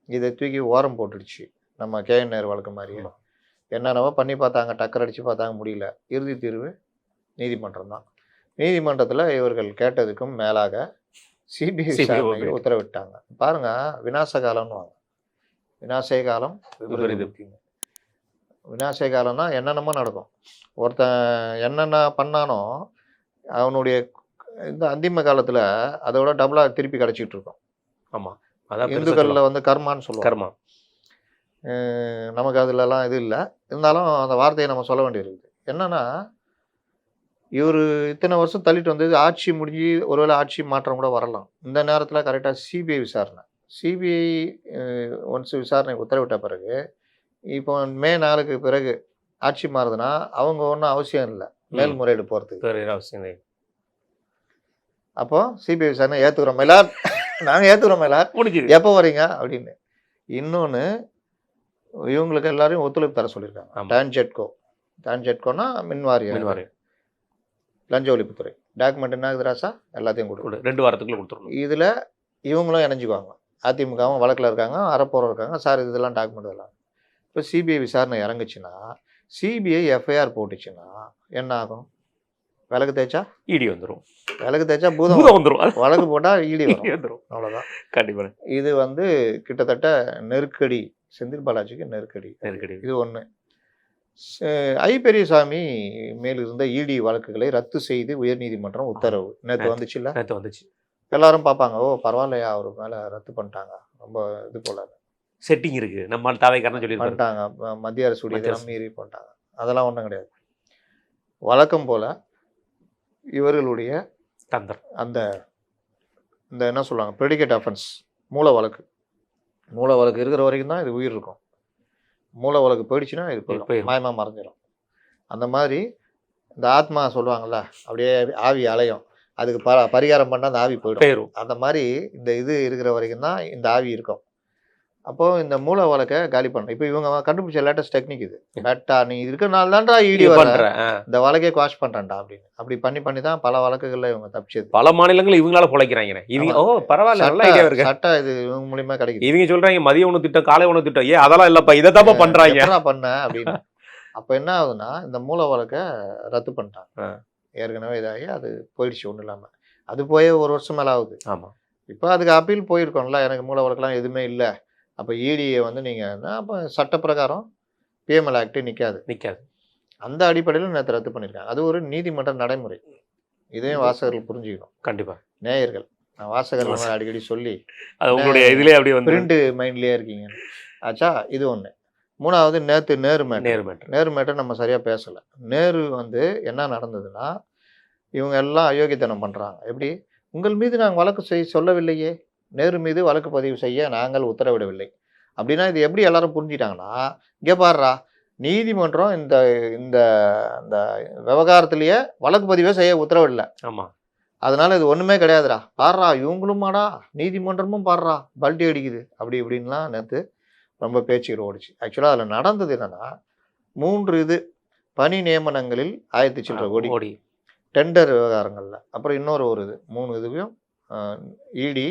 இதை தூக்கி ஓரம் போட்டுடுச்சு, நம்ம KN வழக்கு மாதிரியே என்னென்னவோ பண்ணி பார்த்தாங்க, டக்கர் அடித்து பார்த்தாங்க, முடியல. இறுதி தீர்வு நீதிமன்றம் தான். நீதிமன்றத்தில் இவர்கள் கேட்டதுக்கும் மேலாக சிபிஐ விசாரணைக்கு உத்தரவிட்டாங்க. பாருங்கள், விநாச காலம்னு வாங்க, விநாச காலம் விநாச காலம்னா என்னென்னமோ நடக்கும். ஒருத்தன் என்னென்ன பண்ணானோ அவனுடைய இந்த அந்திம காலத்தில் அதோட டபுளாக திருப்பி கிடச்சிட்டு இருக்கோம். ஆமாம், இந்துக்களில் வந்து கர்மான்னு சொல்லுவோம். கர்மா நமக்கு அதுலலாம் இது இல்லை, இருந்தாலும் அந்த வார்த்தையை நம்ம சொல்ல வேண்டியிருக்குது. என்னென்னா இவர் இத்தனை வருஷம் தள்ளிட்டு வந்தது, ஆட்சி முடிஞ்சு ஒருவேளை ஆட்சி மாற்றம் கூட வரலாம். இந்த நேரத்தில் கரெக்டாக சிபிஐ விசாரணை, சிபிஐ ஒன்ஸ் விசாரணை உத்தரவிட்ட பிறகு இப்போ மே 4க்கு பிறகு ஆட்சி மாறுதுன்னா அவங்க ஒன்றும் அவசியம் இல்லை மேல்முறையீடு போகிறதுக்கு அவசியம். அப்போ சிபிஐ விசாரணை ஏற்றுக்கிறோம் மேலார், நாங்கள் ஏற்றுக்கிறோம் மேலார், எப்போ வரீங்க அப்படின்னு. இன்னொன்று இவங்களுக்கு எல்லாரையும் ஒத்துழைப்பு தர சொல்லியிருக்காங்க. டான்ஜெட்கோனா மின்வாரியம், லஞ்ச ஒழிப்புத்துறை டாக்குமெண்ட் என்ன ஆகுது ராசா எல்லாத்தையும் கொடுக்கும், 2 வாரத்துக்குள்ள கொடுத்துருணும். இதில் இவங்களும் இணைஞ்சிக்குவாங்க, அதிமுகவும் வழக்கில் இருக்காங்க, அறப்போரம் இருக்காங்க, சார் இதெல்லாம் டாக்குமெண்ட் எல்லாம். இப்போ சிபிஐ விசாரணை இறங்குச்சுன்னா, சிபிஐ எஃப்ஐஆர் போட்டுச்சுன்னா என்ன ஆகும், விளக்கு தேய்ச்சா இடி வந்துடும், விளக்கு தேய்ச்சா பூதம் வந்துடும், வழக்கு போட்டால் இடி வந்துடும், அவ்வளோதான். கண்டிப்பாக இது வந்து கிட்டத்தட்ட நெருக்கடி, செந்தில் பாலாஜிக்கு நெருக்கடி. இது ஒன்று. ஐ பெரியசாமி மேல் இருந்த இடி வழக்குகளை ரத்து செய்து உயர்நீதிமன்றம் உத்தரவு நேற்று வந்துச்சுல்ல. நேற்று வந்துச்சு. எல்லாரும் பார்ப்பாங்க, ஓ பரவாயில்லையா அவர் மேலே ரத்து பண்ணிட்டாங்க, ரொம்ப இது போல செட்டிங் இருக்கு, நம்ம தாவைக்காரன்னு சொல்லி பண்ணிட்டாங்க, மத்திய அரசு மீறி பண்ணிட்டாங்க. அதெல்லாம் ஒன்றும் கிடையாது. வழக்கம் போல இவர்களுடைய தந்தர் அந்த இந்த என்ன சொல்லுவாங்க ப்ரெடிகேட் அஃபென்ஸ் மூல வழக்கு இருக்கிற வரைக்கும் தான் இது உயிர் இருக்கும். மூல வழக்கு போயிடுச்சுன்னா இது போயிடும், மாயமாக மறைஞ்சிடும். அந்த மாதிரி இந்த ஆத்மா சொல்லுவாங்கள்ல, அப்படியே ஆவி அலையும், அதுக்கு பரிகாரம் பண்ணால் அந்த ஆவி போயிடும். அந்த மாதிரி இந்த இது இருக்கிற வரைக்கும் தான் இந்த ஆவி இருக்கும். அப்போது இந்த மூல வழக்கை காலி பண்ணணும். இப்போ இவங்க கண்டுபிடிச்ச லேட்டஸ்ட் டெக்னிக் இது. பேட்டா நீ இருக்கிறனால தான்டா இடி வர இந்த வழக்கே குவாஷ் பண்ணுறேன்டா அப்படின்னு அப்படி பண்ணி தான் பல வழக்குகளில் இவங்க தப்பிச்சது. பல மாநிலங்கள் இவங்களால பிழைக்கிறாங்க. இவங்க ஓ பரவாயில்ல, சட்டம் இது இவங்க மூலியமாக கிடைக்குது. இவங்க சொல்கிறாங்க மதிய உணவு திட்டம், காலை உணவு திட்டம், அதெல்லாம் இல்லைப்பா, இதை தான் பண்ணுறாங்க, என்ன பண்ண அப்படின்னு. அப்போ என்ன ஆகுதுன்னா இந்த மூல வழக்கை ரத்து பண்ணிட்டாங்க. ஏற்கனவே இதாகி அது போயிடுச்சு, ஒன்றும் இல்லாமல். அது போய் 1 வருஷம் மேலே ஆகுது. ஆமாம். இப்போ அதுக்கு அப்பீல் போயிருக்கோம்ல, எனக்கு மூல வழக்கெல்லாம் எதுவுமே இல்லை. அப்போ இடியை நீங்கள் அப்போ சட்டப்பிரகாரம் பிஎம்எல் ஆக்ட் நிற்காது. அந்த அடிப்படையில் நேற்று ரத்து பண்ணியிருக்காங்க. அது ஒரு நீதிமன்ற நடைமுறை. இதையும் வாசகர்கள் புரிஞ்சுக்கணும். கண்டிப்பாக நேயர்கள், நான் வாசகர்கள் அடிக்கடி சொல்லி அது உங்களுடைய இதுலேயே அப்படி வந்து பிரிண்ட் மைண்ட்லேயே இருக்கீங்க ஆச்சா. இது ஒன்று. மூணாவது, நேற்று நேரு மேட்டர் நம்ம சரியாக பேசலை. நேரு என்ன நடந்ததுன்னா, இவங்க எல்லாம் அயோக்கியத்தனம் பண்ணுறாங்க. எப்படி, உங்கள் மீது நாங்கள் வழக்கு சொல்லவில்லையே, நேரு மீது வழக்கு பதிவு செய்ய நாங்கள் உத்தரவிடவில்லை அப்படின்னா இது எப்படி எல்லாரும் புரிஞ்சிட்டாங்கன்னா, இங்கே பாடுறா நீதிமன்றம் இந்த இந்த இந்த விவகாரத்திலேயே வழக்கு பதிவே செய்ய உத்தரவிடலை. ஆமாம், அதனால இது ஒன்றுமே கிடையாதுடா, பாடுறா இவங்களுமாடா நீதிமன்றமும் பாடுறா பல்ட்டி அடிக்குது அப்படி இப்படின்லாம் நேற்று ரொம்ப பேச்சுகள் ஓடிச்சு. ஆக்சுவலாக அதில் நடந்தது என்னென்னா, 3 பணி நியமனங்களில் 1000 சில்லற கோடி, டெண்டர் விவகாரங்களில், அப்புறம் இன்னொரு ஒரு 3 இதுவையும் இடி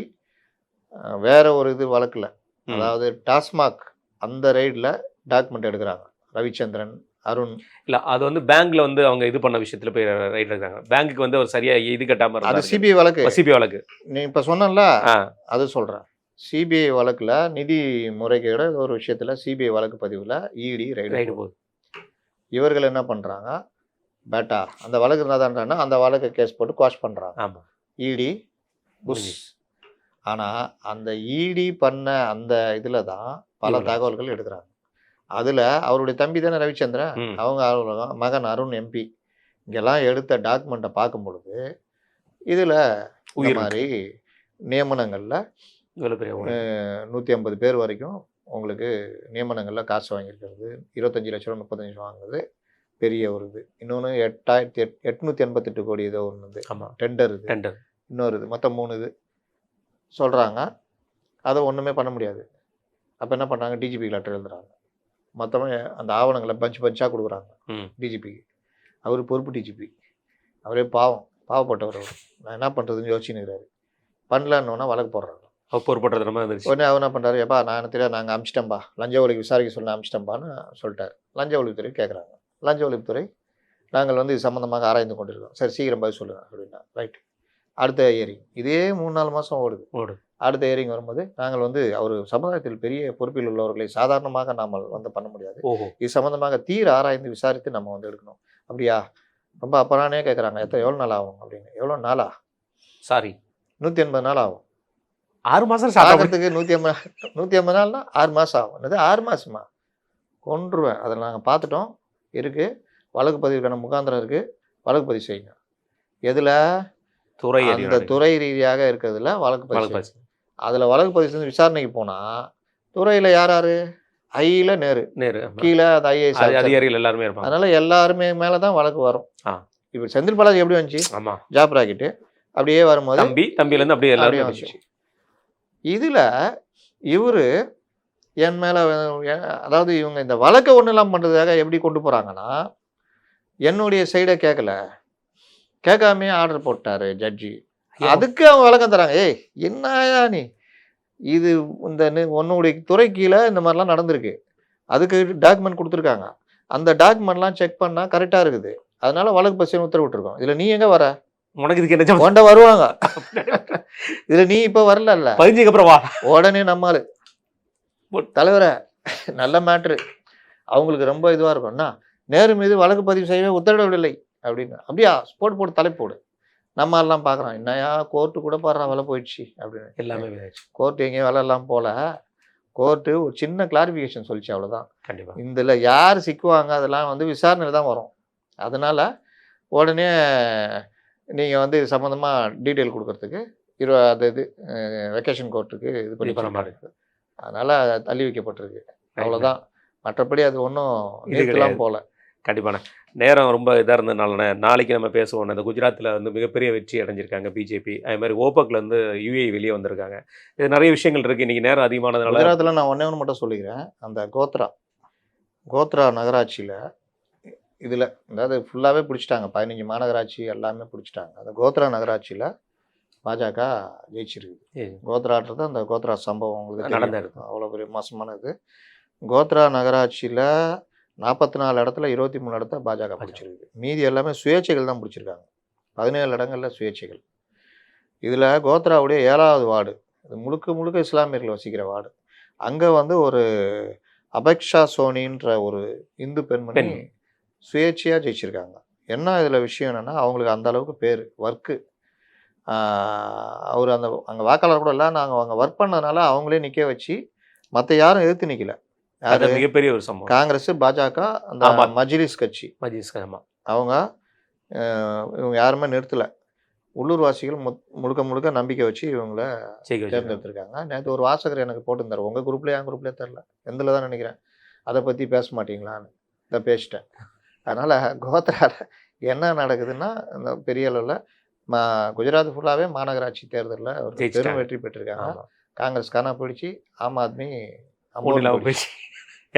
வேற ஒரு வழக்கில், அதாவது டாஸ்மாக் அந்த ரைடில் டாக்குமெண்ட் எடுக்கிறாங்க. ரவிச்சந்திரன், அருண் இல்லை, அது பேங்க்ல அவங்க இது பண்ண விஷயத்தில் போய் ரைட் எடுக்கிறாங்க. பேங்க்குக்கு ஒரு சரியா இது கட்டாமல் அது சிபிஐ வழக்கு. நீ இப்போ சொன்னல அது சொல்கிறேன். சிபிஐ வழக்கில் நிதி முறைகேட ஒரு விஷயத்தில் சிபிஐ வழக்கு பதிவில் இடி ரைடு போகுது. இவர்கள் என்ன பண்ணுறாங்க, பேட்டா அந்த வழக்கு இருந்தாதான்றான்னா அந்த வழக்கை கேஸ் போட்டு குவாஷ் பண்ணுறாங்க. ஆமாம், இடி புஷ். ஆனால் அந்த இடி பண்ண அந்த இதில் தான் பல தகவல்கள் எடுக்கிறாங்க. அதில் அவருடைய தம்பி தானே ரவிச்சந்திரன், அவங்க மகன் அருண் எம்பி, இங்கெல்லாம் எடுத்த டாக்குமெண்ட்டை பார்க்கும் பொழுது இதில் மாதிரி நியமனங்களில் 150 பேர் வரைக்கும் உங்களுக்கு நியமனங்களில் காசு வாங்கியிருக்கிறது, 25 லட்சம் 35 லட்சம் வாங்குறது பெரிய ஒரு இது. இன்னொன்று 888 கோடி ஏதோ ஒன்று டெண்டர் இன்னொரு மொத்தம் 3 சொல்கிறாங்க. அதை ஒன்றுமே பண்ண முடியாது. அப்போ என்ன பண்ணுறாங்க, டிஜிபி லெட்டர் எழுதுறாங்க. மொத்தமாக அந்த ஆவணங்களை பஞ்சாக கொடுக்குறாங்க டிஜிபிக்கு. அவர் பொறுப்பு டிஜிபி, அவரே பாவப்பட்டவர். அவர் நான் என்ன பண்ணுறதுன்னு யோசிச்சுன்னுக்கிறாரு. பண்ணலன்னொன்னா வழக்கு போடுறாங்க. பொறுப்பற்றது நம்ம உடனே அவர் என்ன பண்ணுறாரு, எப்பா நான் என்ன தெரியாது, நாங்கள் அமிச்சிட்டோம்பா, லஞ்ச ஒழிப்பு விசாரிக்க சொல்லி அமிச்சிட்டோம்பான்னு சொல்லிட்டார். லஞ்ச ஒழிப்புத்துறை கேட்குறாங்க. லஞ்ச ஒழிப்புத்துறை நாங்கள் இது சம்மந்தமாக ஆராய்ந்து கொண்டிருக்கோம், சரி சீக்கிரம் பதில் சொல்லுங்கள் அப்படின்னா. ரைட், அடுத்த ஹியரிங் இதே 3-4 மாதம் ஓடுது. அடுத்த ஹியரிங் வரும்போது நாங்கள் அவர் சமுதாயத்தில் பெரிய பொறுப்பில் உள்ளவர்களை சாதாரணமாக நாம் பண்ண முடியாது, இது சம்மந்தமாக தீர ஆராய்ந்து விசாரித்து நம்ம எடுக்கணும். அப்படியா, ரொம்ப அப்பறானே கேட்குறாங்க. எவ்வளோ நாள் ஆகும் அப்படின்னு. எவ்வளோ நாளா, சாரி 180 நாள் ஆகும். 6 மாதம் ஆகிறதுக்கு 150 நாள்னா 6 மாதம் ஆகும். என்னது 6 மாதமா, கொன்றுவேன். அதில் நாங்கள் பார்த்துட்டோம், இருக்குது வழக்கு பதிவுக்கான முகாந்திரம் இருக்குது, வழக்கு பதிவு செய்யுங்க. எதில், அந்த துறை ரீதியாக இருக்கிறதுல வழக்கு பதிவு. அதில் வழக்கு பதிவு செஞ்சு விசாரணைக்கு போனால் துறையில் யார் ஐயில் நேரு கீழே அது ஐஏஎஸ் அதிகாரிகள் எல்லாருமே இருப்பாங்க. அதனால எல்லாருமே மேலே தான் வழக்கு வரும். இப்போ செந்தில் பாலாஜி எப்படி வந்துச்சு, ஜாப் ராக்கெட்டு அப்படியே வரும்போது தம்பியிலேருந்து அப்படியே எல்லாருமே வந்துச்சு. இதில் இவர் என் மேலே, அதாவது இவங்க இந்த வழக்கை ஒன்றும் இல்லாமல் பண்ணுறதுக்காக எப்படி கொண்டு போகிறாங்கன்னா, என்னுடைய சைடை கேட்காமே ஆர்டர் போட்டார் ஜட்ஜி. அதுக்கு அவங்க வழக்கம் தராங்க. ஏய் என்னயா நீ, இது இந்த உன்னுடைய துறை கீழே இந்த மாதிரிலாம் நடந்திருக்கு, அதுக்கு டாக்குமெண்ட் கொடுத்துருக்காங்க, அந்த டாக்குமெண்ட்லாம் செக் பண்ணால் கரெக்டாக இருக்குது, அதனால வழக்கு பசின்னு உத்தரவிட்டுருக்கோம். இதில் நீ எங்கே வர, உனக்கு இதுக்கு என்ன கொண்ட வருவாங்க. இதில் நீ இப்போ வரல, பதிஞ்சுக்கு அப்புறம் வா. உடனே நம்மால் தலைவரை நல்ல மேட்ரு, அவங்களுக்கு ரொம்ப இதுவாக இருக்கும்னா நேரு மீது வழக்கு பதிவு செய்யவே உத்தரவிடவில்லை அப்படின்னு. அப்படியா போட்டு தலைப்போடு. நம்ம எல்லாம் பார்க்குறோம், என்னையா கோர்ட்டு கூட பாடுறா விலை போயிடுச்சு அப்படின்னு. எல்லாமே கோர்ட்டு எங்கேயும் விலை எல்லாம் போல, கோர்ட்டு ஒரு சின்ன கிளாரிஃபிகேஷன் சொல்லிச்சு, அவ்வளோதான். கண்டிப்பாக இதில் யார் சிக்குவாங்க அதெல்லாம் வந்து விசாரணையில் தான் வரும். அதனால் உடனே நீங்கள் வந்து இது சம்மந்தமாக டீட்டெயில் கொடுக்கறதுக்கு இது வெக்கேஷன் கோர்ட்டுக்கு இது பண்ணி பண்ண அதனால் தள்ளி வைக்கப்பட்டிருக்கு, அவ்வளோதான். மற்றபடி அது ஒன்றும் இதுக்கெல்லாம் போகல. கண்டிப்பான நேரம் ரொம்ப இதாக இருந்ததுனால நாளைக்கு நம்ம பேசுவோம். இந்த குஜராத்தில் வந்து மிகப்பெரிய வெற்றி அடைஞ்சிருக்காங்க பிஜேபி. அது மாதிரி ஓபக்கில் வந்து யுஏஇ வெளியே வந்திருக்காங்க. இது நிறைய விஷயங்கள் இருக்குது. இன்றைக்கி நேரம் அதிகமானதுனால குஜராத்தில் நான் ஒன்று மட்டும் சொல்லிக்கிறேன். அந்த கோத்ரா நகராட்சியில் இதில் அதாவது ஃபுல்லாகவே பிடிச்சிட்டாங்க. 15 மாநகராட்சி எல்லாமே பிடிச்சிட்டாங்க. அந்த கோத்ரா நகராட்சியில் பாஜக ஜெயிச்சிருக்கு. கோத்ரான்றது அந்த கோத்ரா சம்பவம் உங்களுக்கு நடந்திருக்கு, அவ்வளோ பெரிய மோசமானது. கோத்ரா நகராட்சியில் 44 இடத்துல 23 இடத்த பாஜக பிடிச்சிருக்கு. மீதி எல்லாமே சுயேட்சைகள் தான் பிடிச்சிருக்காங்க. 17 இடங்களில் சுயேட்சைகள். இதில் கோத்ராவுடைய 7வது வார்டு, இது முழுக்க இஸ்லாமியர்கள் வசிக்கிற வார்டு. அங்கே வந்து ஒரு அபக்ஷா சோனின்ற ஒரு இந்து பெண்மணி சுயேட்சையாக ஜெயிச்சிருக்காங்க. என்ன இதில் விஷயம் என்னென்னா, அவங்களுக்கு அந்த அளவுக்கு பேர் ஒர்க்கு. அவர் அங்கே வாக்காளர் கூட இல்லை, நாங்கள் அங்கே ஒர்க் பண்ணதுனால அவங்களே நிற்க வச்சு மற்ற யாரும் எதிர்த்து நிற்கல. அது மிகப்பெரிய ஒரு சம்பவம். காங்கிரஸ், பாஜக, அந்த மஜ்லிஸ் கட்சி அவங்க இவங்க யாருமே நிறுத்தலை. உள்ளூர்வாசிகள் முழுக்க நம்பிக்கை வச்சு இவங்கள தேர்ந்தெடுத்திருக்காங்க. நேற்று ஒரு வாசகர் எனக்கு போட்டிருந்தார், உங்கள் குரூப்லேயே என் குரூப்லேயே தெரில, எந்தில் தான் நினைக்கிறேன், அதை பற்றி பேச மாட்டீங்களான்னு. இதை பேசிட்டேன். அதனால் கோத்ராவில் என்ன நடக்குதுன்னா, இந்த பெரிய அளவில் குஜராத் ஃபுல்லாகவே மாநகராட்சி தேர்தலில் ஒரு பெரும் வெற்றி பெற்றிருக்காங்க. காங்கிரஸ் காணா போயிடுச்சு, ஆம் ஆத்மி போயிடுச்சு.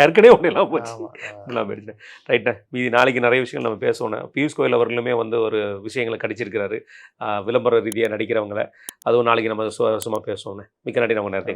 ஏற்கனவே ஒன்றுலாம் போச்சு, இதெல்லாம் போயிடுச்சு. ரைட்டா, மீதி நாளைக்கு நிறைய விஷயங்கள் நம்ம பேசணும். பியூஷ் கோயல் அவர்களுமே வந்து ஒரு விஷயங்களை கடிச்சிருக்கிறாரு, விளம்பர ரீதியாக நடிக்கிறவங்கள. அதுவும் நாளைக்கு நம்ம சும்மா பேசுவோம். மிக்க நன்றி நம்ம நேரத்தை.